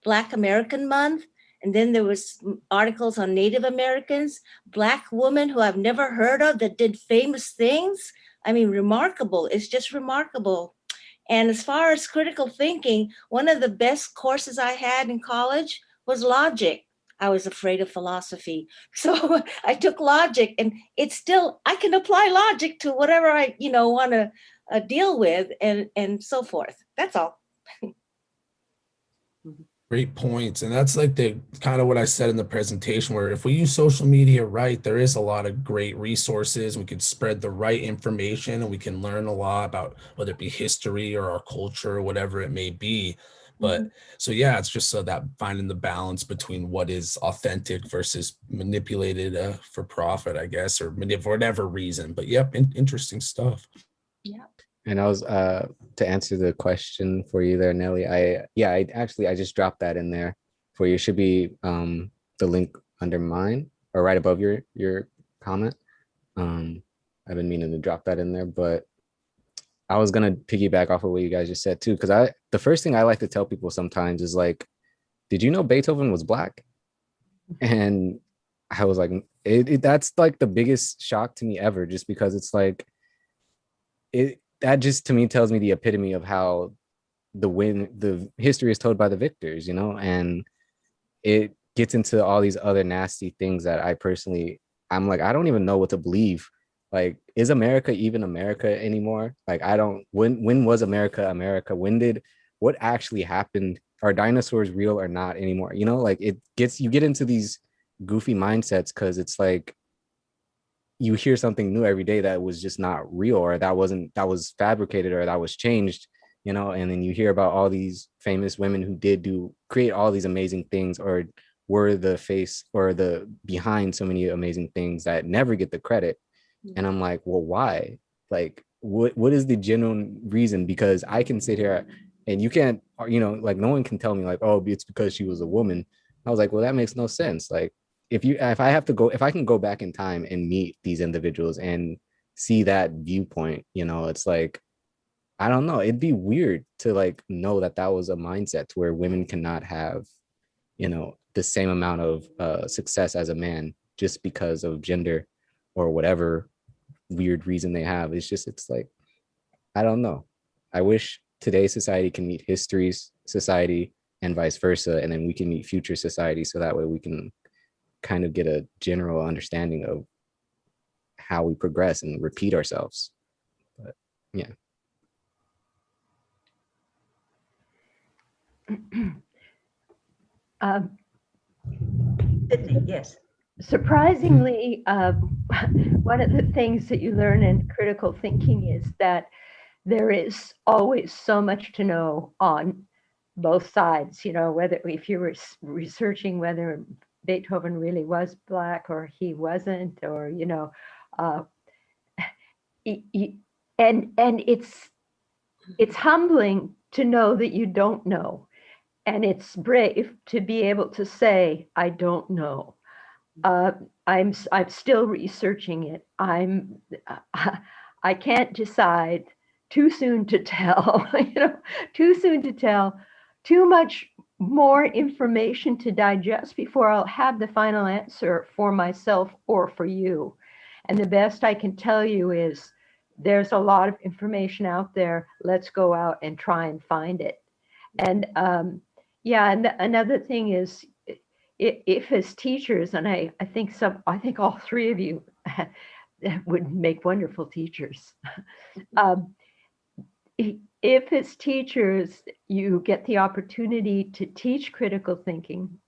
Black American Month. And then there was articles on Native Americans, Black women who I've never heard of that did famous things. I mean, remarkable. It's just remarkable. And as far as critical thinking, one of the best courses I had in college was logic. I was afraid of philosophy. So I took logic, and it's still, I can apply logic to whatever I, want to deal with, and so forth. That's all. Great points. And that's like the kind of what I said in the presentation, where if we use social media right, there is a lot of great resources. We can spread the right information, and we can learn a lot about whether it be history or our culture or whatever it may be. But so, yeah, it's just so that finding the balance between what is authentic versus manipulated for profit, I guess, or for whatever reason. But yep, interesting stuff. Yeah. And I was to answer the question for you there, Nelly. I just dropped that in there for you. It should be the link under mine or right above your comment. I've been meaning to drop that in there, but I was gonna piggyback off of what you guys just said too, because the first thing I like to tell people sometimes is like, did you know Beethoven was Black? And I was like, that's like the biggest shock to me ever, just because it's like that just to me tells me the epitome of how the history is told by the victors, and it gets into all these other nasty things that I'm like, I don't even know what to believe. Like, is America even America anymore? Like, when was America America? What actually happened? Are dinosaurs real or not anymore? Like you get into these goofy mindsets because it's like, you hear something new every day that was just not real, or that was fabricated, or that was changed, and then you hear about all these famous women who did create all these amazing things, or were the face or the behind so many amazing things that never get the credit. And I'm like, well, why? Like, what is the genuine reason? Because I can sit here and you can't, like, no one can tell me like, oh, it's because she was a woman. I was like, well, that makes no sense. Like, if I can go back in time and meet these individuals and see that viewpoint, it's like, I don't know, it'd be weird to like know that was a mindset to where women cannot have, the same amount of success as a man just because of gender or whatever weird reason they have. It's like, I don't know. I wish today's society can meet history's society and vice versa, and then we can meet future society, so that way we can kind of get a general understanding of how we progress and repeat ourselves. But yeah. Yes. Surprisingly, one of the things that you learn in critical thinking is that there is always so much to know on both sides. You know, whether if you were researching whether Beethoven really was Black or he wasn't, or you know, and it's humbling to know that you don't know, and it's brave to be able to say I don't know. I'm still researching it. I can't decide. Too soon to tell. You know, too soon to tell. Too much more information to digest before I'll have the final answer for myself or for you. And the best I can tell you is there's a lot of information out there. Let's go out and try and find it. And yeah, and another thing is, if as teachers, and I think all three of you would make wonderful teachers. If as teachers you get the opportunity to teach critical thinking,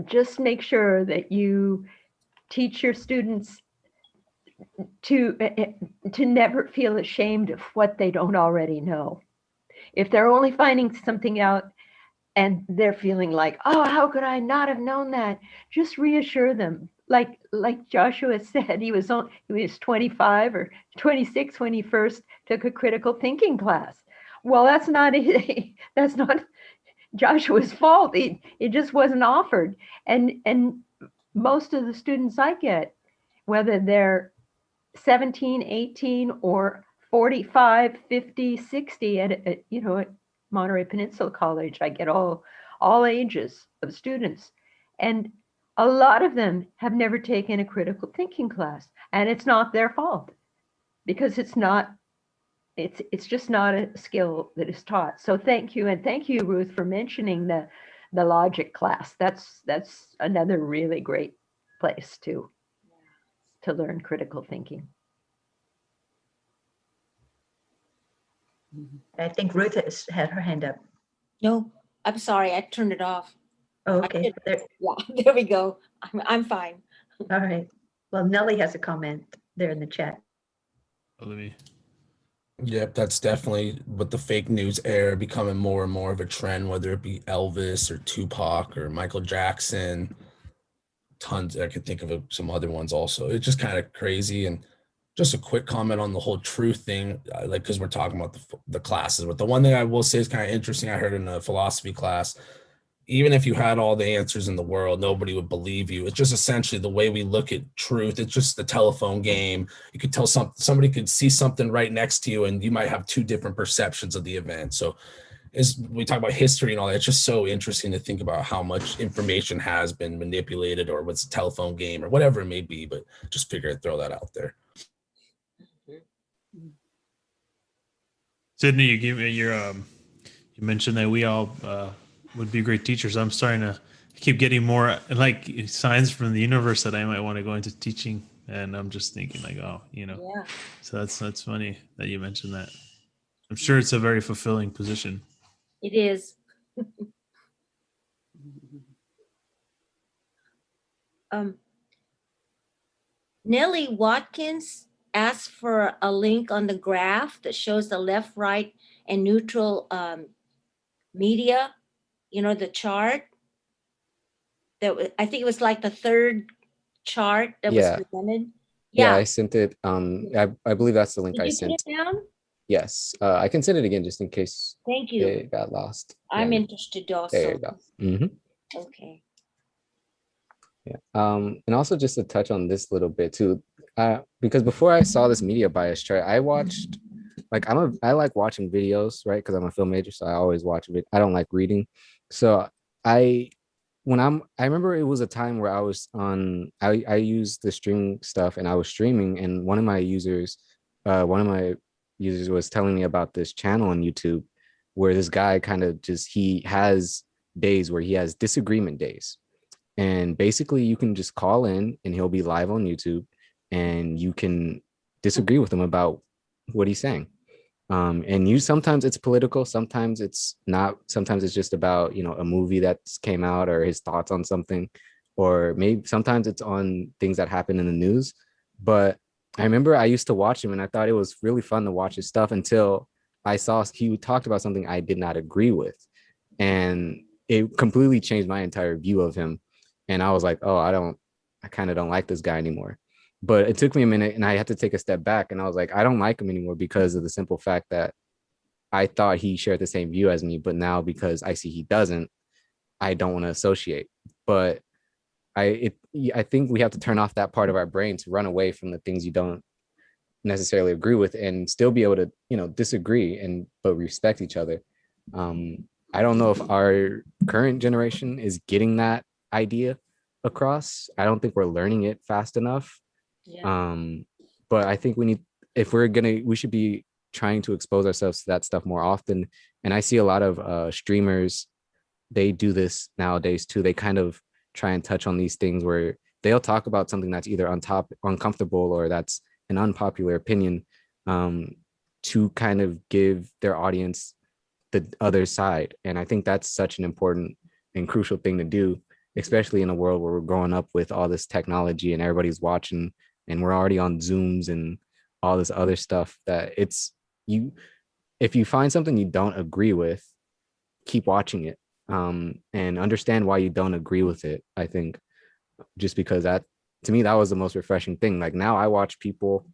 just make sure that you teach your students to never feel ashamed of what they don't already know. If they're only finding something out and they're feeling like, oh, how could I not have known that? Just reassure them. Like Joshua said, he was 25 or 26 when he first took a critical thinking class. Well, that's not Joshua's fault. It just wasn't offered. And most of the students I get, whether they're 17, 18, or 45, 50, 60 at Monterey Peninsula College, I get all ages of students. And a lot of them have never taken a critical thinking class, and it's not their fault because it's just not a skill that is taught. So thank you, and thank you, Ruth, for mentioning the logic class. That's another really great place to learn critical thinking. I think Ruth has had her hand up. No, I'm sorry, I turned it off. Oh, okay. Yeah, there we go. I'm fine. All right. Well, Nellie has a comment there in the chat. Yep, that's definitely with the fake news era becoming more and more of a trend, whether it be Elvis or Tupac or Michael Jackson. Tons, I could think of some other ones also. It's just kind of crazy. And just a quick comment on the whole truth thing, like, because we're talking about the classes. But the one thing I will say is kind of interesting, I heard in a philosophy class, even if you had all the answers in the world, nobody would believe you. It's just essentially the way we look at truth. It's just the telephone game. You could tell somebody could see something right next to you, and you might have two different perceptions of the event. So as we talk about history and all that, it's just so interesting to think about how much information has been manipulated, or what's a telephone game or whatever it may be. But just figure I'd throw that out there. Sydney, you gave me your you mentioned that we all would be great teachers. I'm starting to keep getting more like signs from the universe that I might want to go into teaching, and I'm just thinking like, oh, Yeah. So that's funny that you mentioned that. I'm sure it's a very fulfilling position. It is. Nellie Watkins asked for a link on the graph that shows the left, right, and neutral media, the chart. I think it was like the third chart that was presented. Yeah, I sent it. I believe that's the link I sent. Did you put it down? Yes, I can send it again just in case. Thank you. It got lost. I'm interested also. There you go. Mm-hmm. Okay. Yeah. And also just to touch on this little bit too, because before I saw this media bias chart, I watched, like, I like watching videos, right? Because I'm a film major, so I always watch it. I don't like reading. So I remember it was a time where I was I used the stream stuff and I was streaming, and one of my users, one of my user was telling me about this channel on YouTube where this guy kind of just, he has days where he has disagreement days. And basically you can just call in and he'll be live on YouTube and you can disagree with him about what he's saying. And you, sometimes it's political, sometimes it's not, sometimes it's just about, you know, a movie that's came out or his thoughts on something, or maybe sometimes it's on things that happen in the news. But I remember I used to watch him and I thought it was really fun to watch his stuff until I saw he talked about something I did not agree with. And it completely changed my entire view of him. And I was like, oh, I kind of don't like this guy anymore. But it took me a minute and I had to take a step back and I was like, I don't like him anymore because of the simple fact that I thought he shared the same view as me, but now because I see he doesn't, I don't want to associate. But I think we have to turn off that part of our brain to run away from the things you don't necessarily agree with and still be able to, you know, disagree but respect each other. I don't know if our current generation is getting that idea across. I don't think we're learning it fast enough. Yeah. But I think we should be trying to expose ourselves to that stuff more often. And I see a lot of streamers, they do this nowadays too. They kind of try and touch on these things where they'll talk about something that's either uncomfortable or that's an unpopular opinion, to kind of give their audience the other side. And I think that's such an important and crucial thing to do, especially in a world where we're growing up with all this technology and everybody's watching and we're already on Zooms and all this other stuff, that if you find something you don't agree with, keep watching it, and understand why you don't agree with it. I think just because to me, that was the most refreshing thing. Like now I watch people,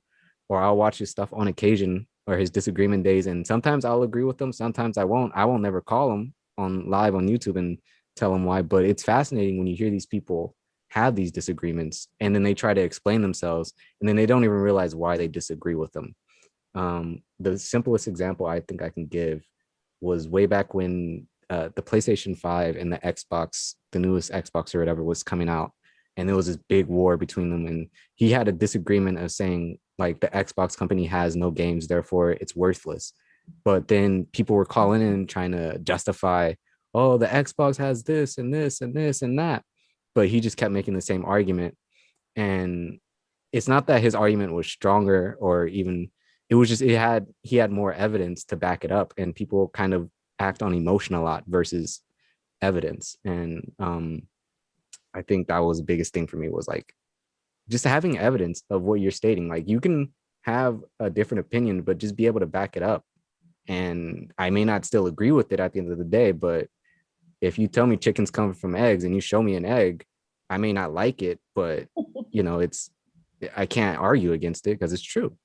or I'll watch his stuff on occasion or his disagreement days. And sometimes I'll agree with them. Sometimes I won't never call him live on YouTube and tell them why. But it's fascinating when you hear these people have these disagreements and then they try to explain themselves and then they don't even realize why they disagree with them. The simplest example I think I can give was way back when the PlayStation 5 and the Xbox, the newest Xbox or whatever, was coming out. And there was this big war between them. And he had a disagreement of saying, like, the Xbox company has no games, therefore it's worthless. But then people were calling in trying to justify, oh, the Xbox has this and this and this and that. But he just kept making the same argument. And it's not that his argument was stronger or even, it was just, he had more evidence to back it up. And people kind of act on emotion a lot versus evidence. And I think that was the biggest thing for me, was like just having evidence of what you're stating. Like you can have a different opinion, but just be able to back it up. And I may not still agree with it at the end of the day, but if you tell me chickens come from eggs and you show me an egg, I may not like it, but you know, I can't argue against it because it's true.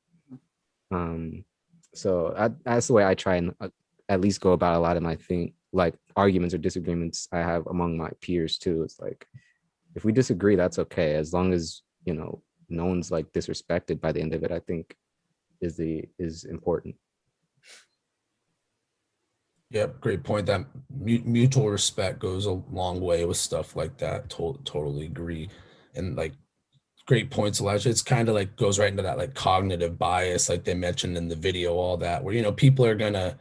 So that's the way I try and at least go about a lot of my like arguments or disagreements I have among my peers too. It's like, if we disagree, that's okay, as long as, you know, no one's like disrespected by the end of it, I think is important. Yep, great point. That mutual respect goes a long way with stuff like that. Totally agree. And like, great points, Elijah. It's kind of like goes right into that like cognitive bias, like they mentioned in the video, all that, where, you know, people are gonna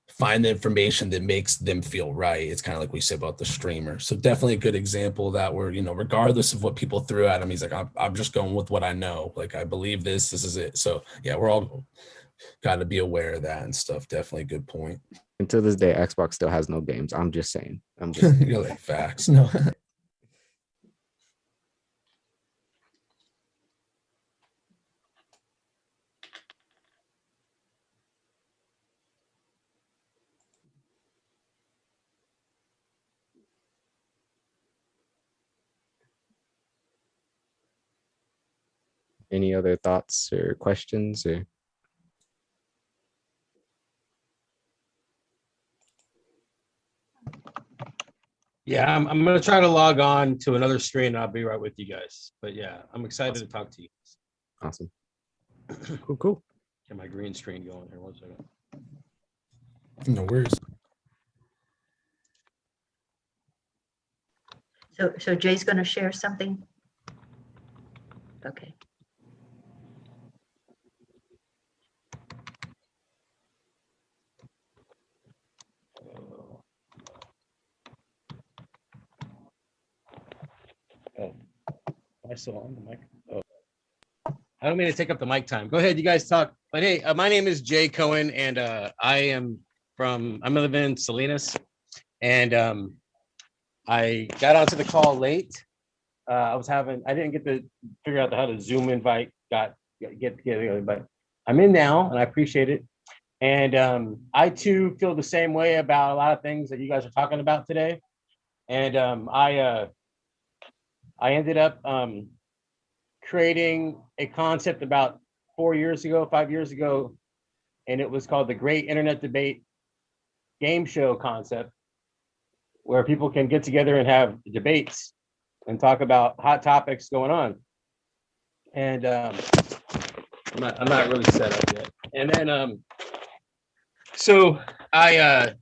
find the information that makes them feel right. It's kind of like we say about the streamer. So definitely a good example of that, where, you know, regardless of what people threw at him, he's like, I'm just going with what I know. Like, I believe this is it. So yeah, we're all got to be aware of that and stuff. Definitely a good point. And to this day, Xbox still has no games. I'm just saying. You're like, facts. No. Any other thoughts or questions or? Yeah, I'm going to try to log on to another screen. I'll be right with you guys. But yeah, I'm excited to talk to you. Awesome. Cool. Get my green screen going here. 1 second. No worries. So Jay's going to share something? Okay. I still on the mic? Oh. I don't mean to take up the mic time. Go ahead, you guys talk. But hey, my name is Jay Cohen, and I'm living in Salinas, and I got onto the call late. I didn't get to figure out how to Zoom invite get together, but I'm in now, and I appreciate it. And I too feel the same way about a lot of things that you guys are talking about today. And I ended up creating a concept about 5 years ago, and it was called the Great Internet Debate Game Show concept, where people can get together and have debates and talk about hot topics going on. And I'm not really set up yet. And then so I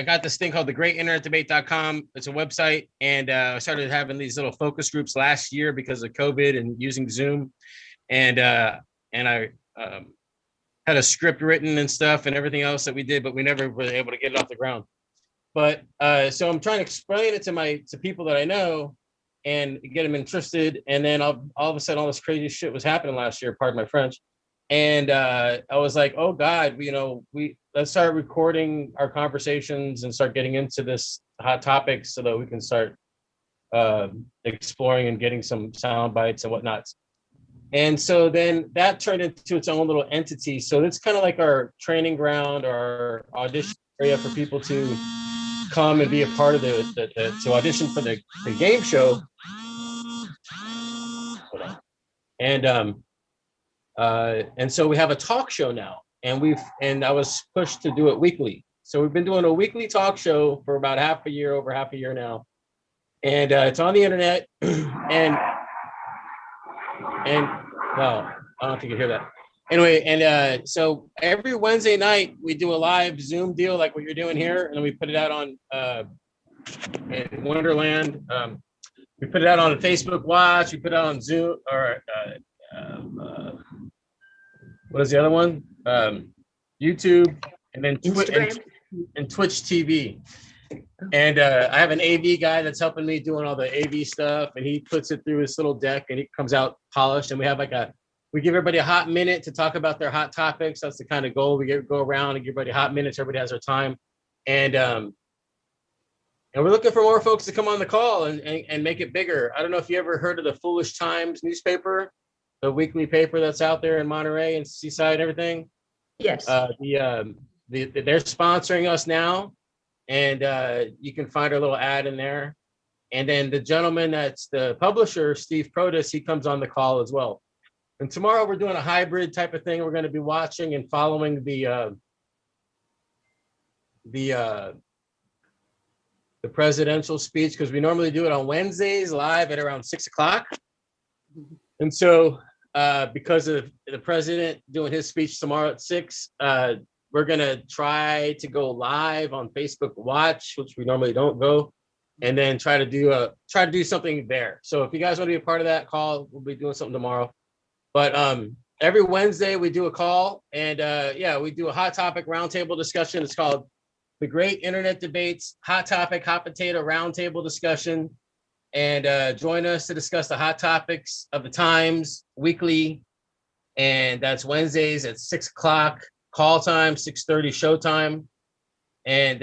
got this thing called the greatinternetdebate.com. It's a website, and I started having these little focus groups last year because of COVID and using Zoom, and I had a script written and stuff and everything else that we did, but we never were able to get it off the ground. But so I'm trying to explain it to people that I know and get them interested. And then all of a sudden, all this crazy shit was happening last year. Pardon my French. And I was like, oh God, let's start recording our conversations and start getting into this hot topics so that we can start exploring and getting some sound bites and whatnot. And so then that turned into its own little entity. So it's kind of like our training ground or our audition area for people to come and be a part of to audition for the game show. And so we have a talk show now, and I was pushed to do it weekly. So we've been doing a weekly talk show for about over half a year now, and it's on the internet. and well, I don't think you hear that. Anyway, and so every Wednesday night we do a live Zoom deal like what you're doing here, and then we put it out on in Wonderland. We put it out on Facebook Watch. We put it out on Zoom or what is the other one? YouTube, and then Twitch and Twitch TV. And I have an AV guy that's helping me doing all the AV stuff, and he puts it through his little deck, and it comes out polished. And we have we give everybody a hot minute to talk about their hot topics. That's the kind of goal. We go around and give everybody hot minutes. Everybody has their time, and we're looking for more folks to come on the call and make it bigger. I don't know if you ever heard of the Foolish Times newspaper, the weekly paper that's out there in Monterey and Seaside and everything. Yes. They're sponsoring us now, and you can find our little ad in there. And then the gentleman that's the publisher, Steve Protus, he comes on the call as well. And tomorrow we're doing a hybrid type of thing. We're going to be watching and following the presidential speech, because we normally do it on Wednesdays live at around 6 o'clock. And so because of the president doing his speech tomorrow at 6, we're going to try to go live on Facebook Watch, which we normally don't go, and then try to do something there. So if you guys want to be a part of that call, we'll be doing something tomorrow. But every Wednesday we do a call, and we do a hot topic roundtable discussion. It's called the Great Internet Debates Hot Topic Hot Potato Roundtable Discussion. And join us to discuss the hot topics of the times weekly. And that's Wednesdays at 6 o'clock call time, 6:30 show time. And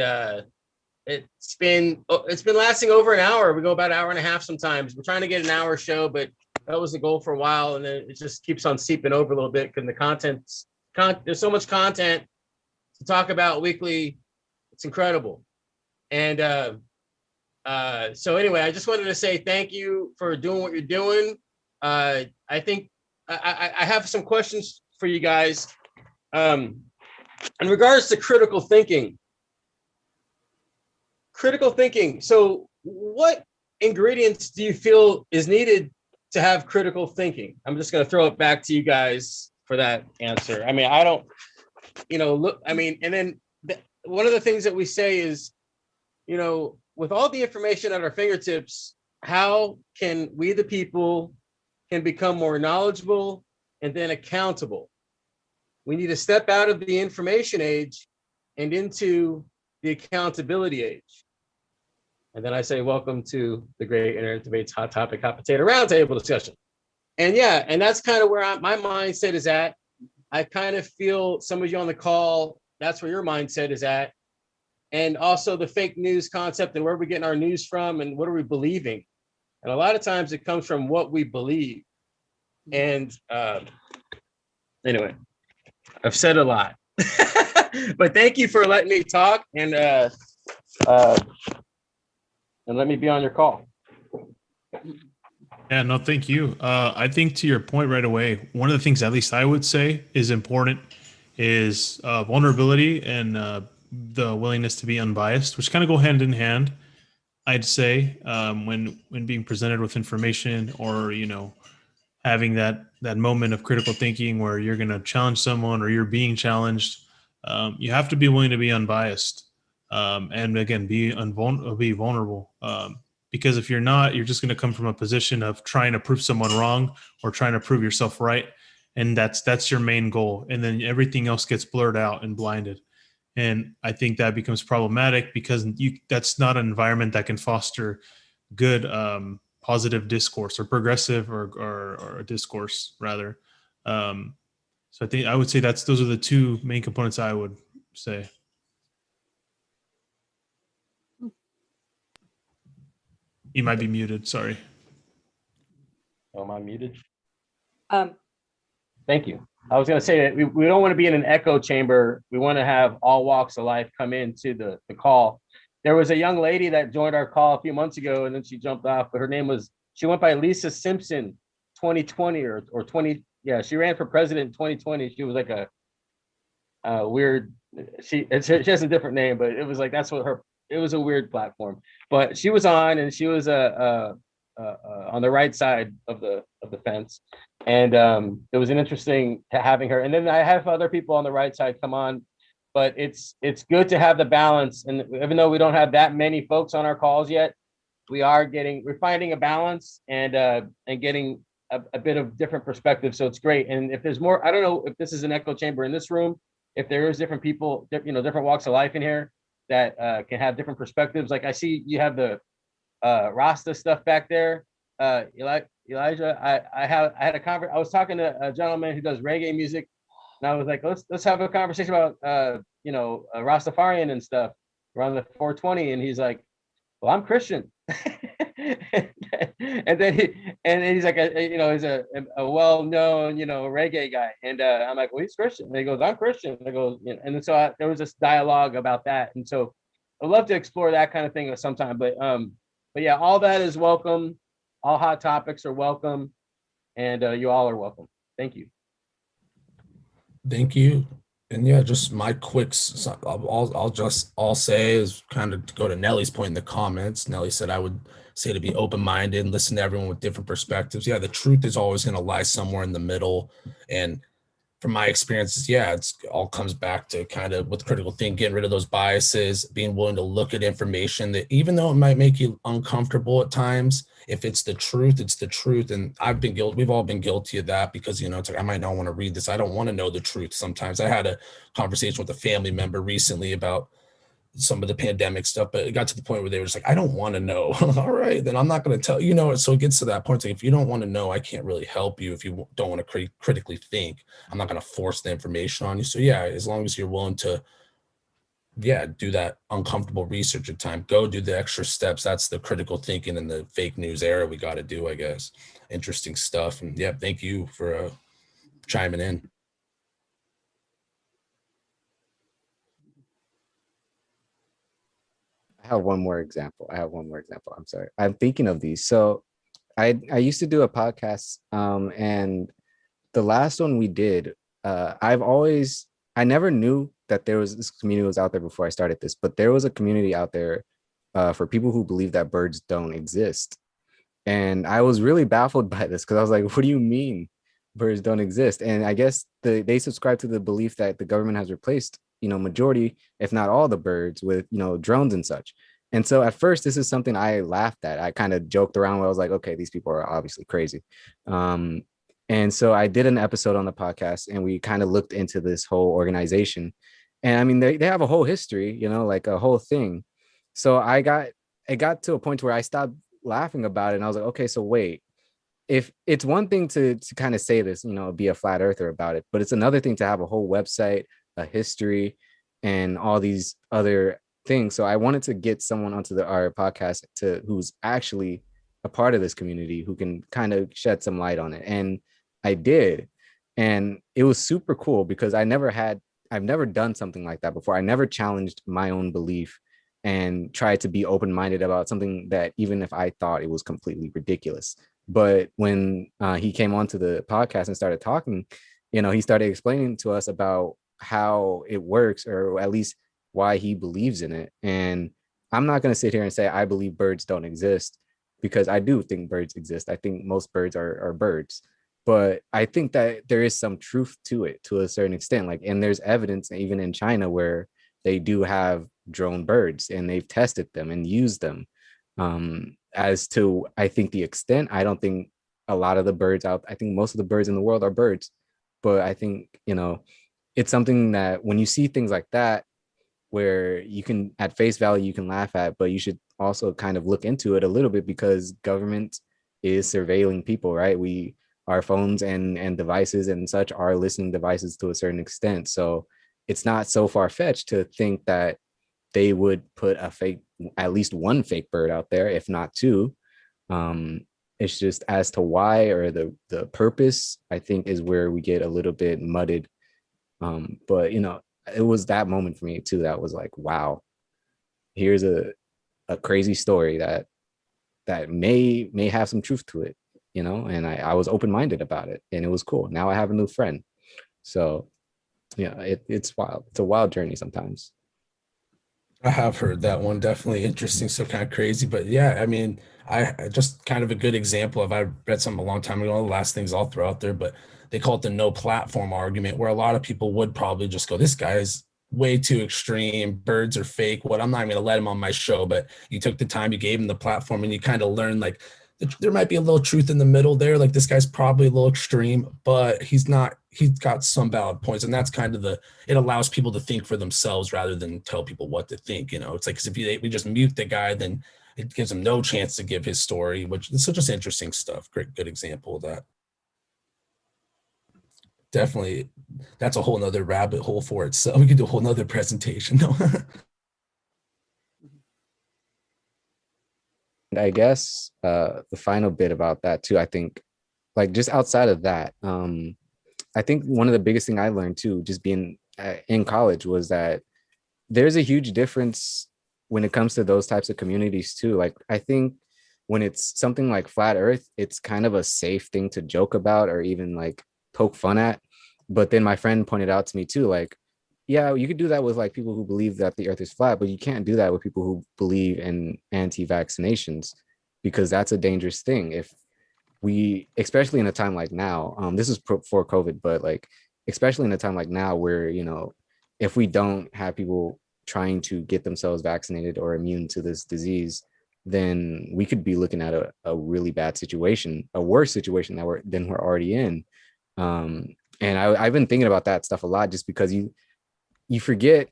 it's been lasting over an hour. We go about an hour and a half sometimes. We're trying to get an hour show, but that was the goal for a while. And then it just keeps on seeping over a little bit because there's so much content to talk about weekly. It's incredible. And so anyway, I just wanted to say thank you for doing what you're doing. I think I have some questions for you guys. In regards to critical thinking. So what ingredients do you feel is needed to have critical thinking? I'm just going to throw it back to you guys for that answer. I mean, I don't, and then one of the things that we say is, with all the information at our fingertips, how can we, the people, can become more knowledgeable and then accountable? We need to step out of the information age and into the accountability age. And then I say, welcome to the Great Internet Debates Hot Topic Hot Potato Roundtable discussion. And yeah, and that's kind of where my mindset is at. I kind of feel some of you on the call, that's where your mindset is at. And also the fake news concept and where we're getting our news from and what are we believing. And a lot of times it comes from what we believe. And anyway, I've said a lot. But thank you for letting me talk and let me be on your call. Yeah, no, thank you. I think to your point right away, one of the things at least I would say is important is vulnerability and the willingness to be unbiased, which kind of go hand in hand. I'd say when being presented with information or having that moment of critical thinking where you're going to challenge someone or you're being challenged, you have to be willing to be unbiased and again be vulnerable. Because if you're not, you're just going to come from a position of trying to prove someone wrong or trying to prove yourself right, and that's your main goal, and then everything else gets blurred out and blinded. And I think that becomes problematic because that's not an environment that can foster good positive discourse or progressive or discourse rather. So I would say those are the two main components I would say. You might be muted. Sorry. Oh, am I muted? Thank you. I was going to say that we don't want to be in an echo chamber. We want to have all walks of life come into the call. There was a young lady that joined our call a few months ago, and then she jumped off. But she went by Lisa Simpson, 2020 or 20. Yeah, she ran for president in 2020. She was like a weird. She has a different name, but it was like it was a weird platform. But she was on, and she was on the right side of the fence, and it was an interesting having her. And then I have other people on the right side come on, but it's good to have the balance. And even though we don't have that many folks on our calls yet, we're finding a balance and getting a bit of different perspective. So it's great. And if there's more, I don't know if this is an echo chamber in this room, if there is different people, different walks of life in here that can have different perspectives. Like I see you have the Rasta stuff back there. Elijah, I was talking to a gentleman who does reggae music, and I was like, let's have a conversation about Rastafarian and stuff around the 420, and he's like, well, I'm Christian. and then he's like he's a well-known reggae guy, and I'm like, well, he's Christian, and he goes, I'm Christian. And I go, and so there was this dialogue about that, and so I'd love to explore that kind of thing sometime. But yeah, all that is welcome. All hot topics are welcome, and you all are welcome. Thank you. Thank you. And yeah, just my I'll say is kind of to go to Nellie's point in the comments. Nellie said I would say to be open-minded and listen to everyone with different perspectives. Yeah, the truth is always going to lie somewhere in the middle. And from my experiences, yeah, it's all comes back to kind of with critical thinking, getting rid of those biases, being willing to look at information that even though it might make you uncomfortable at times, if it's the truth, it's the truth. And I've been guilty. We've all been guilty of that because, it's like, I might not want to read this. I don't want to know the truth. Sometimes I had a conversation with a family member recently about some of the pandemic stuff, but it got to the point where they were just like, I don't want to know. All right, then I'm not going to tell you. So it gets to that point. Like, if you don't want to know, I can't really help you. If you don't want to critically think, I'm not going to force the information on you. So yeah, as long as you're willing to, do that uncomfortable research at time, go do the extra steps. That's the critical thinking in the fake news era we got to do, I guess. Interesting stuff. And yeah, thank you for chiming in. I have one more example. I'm sorry. I'm thinking of these. So I used to do a podcast and the last one we did, I never knew that this community was out there before I started this, but there was a community out there for people who believe that birds don't exist. And I was really baffled by this because I was like, what do you mean birds don't exist? And I guess they subscribe to the belief that the government has replaced majority, if not all the birds with, drones and such. And so at first, this is something I laughed at. I kind of joked around where I was like, okay, these people are obviously crazy. And so I did an episode on the podcast and we kind of looked into this whole organization. And I mean, they have a whole history, like a whole thing. So I got it got to a point where I stopped laughing about it, and I was like, okay, so wait, if it's one thing to kind of say this, be a flat earther about it, but it's another thing to have a whole website, a history, and all these other things. So I wanted to get someone onto our podcast who's actually a part of this community, who can kind of shed some light on it. And I did. And it was super cool because I've never done something like that before. I never challenged my own belief and tried to be open-minded about something that, even if I thought it was completely ridiculous. But when he came onto the podcast and started talking, he started explaining to us about how it works, or at least why he believes in it. And I'm not going to sit here and say I believe birds don't exist, because I do think birds exist. I think most birds are birds. But I think that there is some truth to it to a certain extent. Like, and there's evidence even in China where they do have drone birds and they've tested them and used them. As to, I think, the extent, I don't think a lot of the birds out, I think most of the birds in the world are birds. But I think, it's something that when you see things like that, where you can, at face value, you can laugh at, but you should also kind of look into it a little bit, because government is surveilling people, right? Our phones and devices and such are listening devices to a certain extent. So it's not so far-fetched to think that they would put at least one fake bird out there, if not two. It's just as to why, or the purpose, I think, is where we get a little bit mudded. But it was that moment for me too that was like, wow, here's a crazy story that may have some truth to it, and I was open-minded about it, and it was cool. Now I have a new friend. So yeah, it's wild. It's a wild journey sometimes. I have heard that one. Definitely interesting. So kind of crazy, but yeah, I mean, I just kind of a good example of, I read something a long time ago, one of the last things I'll throw out there, but they call it the no platform argument, where a lot of people would probably just go, this guy is way too extreme. Birds are fake. I'm not even gonna let him on my show. But you took the time, you gave him the platform, and you kind of learned, like, there might be a little truth in the middle there. Like, this guy's probably a little extreme, but he's got some valid points. And that's kind of it allows people to think for themselves rather than tell people what to think. It's like, 'cause if we just mute the guy, then it gives him no chance to give his story, which is just interesting stuff. Good example of that. Definitely. That's a whole nother rabbit hole for itself. We could do a whole nother presentation. And I guess the final bit about that too, I think, like, just outside of that, I think one of the biggest thing I learned too, just being in college, was that there's a huge difference when it comes to those types of communities too. Like, I think when it's something like flat earth, it's kind of a safe thing to joke about or even like poke fun at. But then my friend pointed out to me too, like, yeah, you could do that with like people who believe that the earth is flat, but you can't do that with people who believe in anti-vaccinations, because that's a dangerous thing. If especially in a time like now, this is before COVID, but like, especially in a time like now where, if we don't have people trying to get themselves vaccinated or immune to this disease, then we could be looking at a really bad situation, a worse situation than we're already in. And I've been thinking about that stuff a lot, just because you forget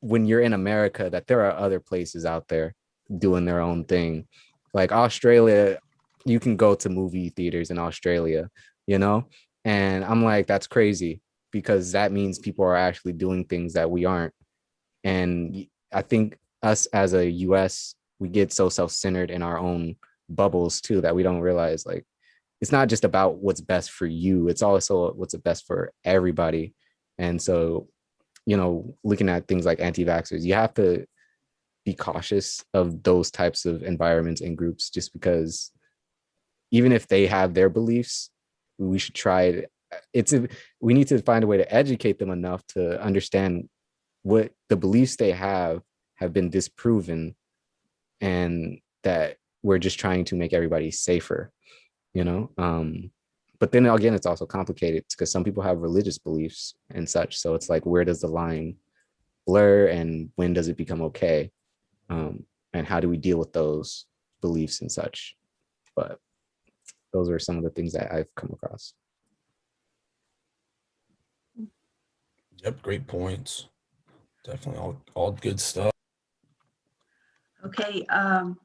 when you're in America that there are other places out there doing their own thing. Like Australia, you can go to movie theaters in Australia, and I'm like, that's crazy, because that means people are actually doing things that we aren't. And I think us as a US, we get so self-centered in our own bubbles too, that we don't realize, like, it's not just about what's best for you, it's also what's best for everybody. And so, looking at things like anti-vaxxers, you have to be cautious of those types of environments and groups, just because even if they have their beliefs, we should try we need to find a way to educate them enough to understand what the beliefs they have been disproven, and that we're just trying to make everybody safer, but then again, it's also complicated because some people have religious beliefs and such. So it's like, where does the line blur, and when does it become okay? And how do we deal with those beliefs and such? But those are some of the things that I've come across. Yep, great points. Definitely all good stuff. Okay,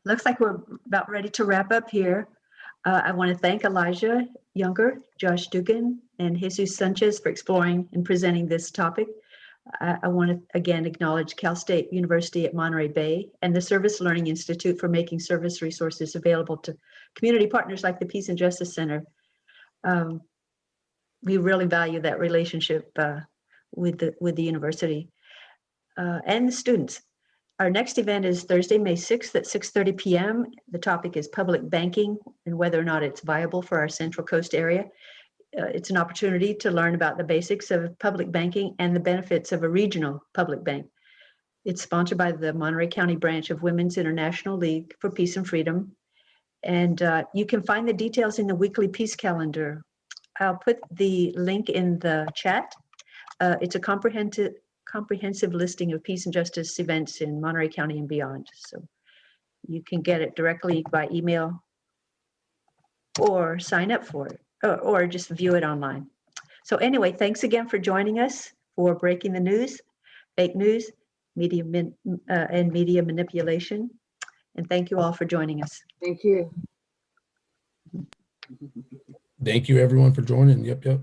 looks like we're about ready to wrap up here. I want to thank Elijah Younger, Josh Dugan, and Jesus Sanchez for exploring and presenting this topic. I want to again acknowledge Cal State University at Monterey Bay and the Service Learning Institute for making service resources available to community partners like the Peace and Justice Center. We really value that relationship with the university and the students. Our next event is Thursday, May 6th at 6:30 p.m. The topic is public banking and whether or not it's viable for our Central Coast area. It's an opportunity to learn about the basics of public banking and the benefits of a regional public bank. It's sponsored by the Monterey County branch of Women's International League for Peace and Freedom. And you can find the details in the weekly peace calendar. I'll put the link in the chat. It's a comprehensive listing of peace and justice events in Monterey County and beyond. So you can get it directly by email or sign up for it or just view it online. So anyway, thanks again for joining us for Breaking the News, Fake News, Media Manipulation. And thank you all for joining us. Thank you. Thank you everyone for joining. Yep. Yeah,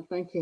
thank you.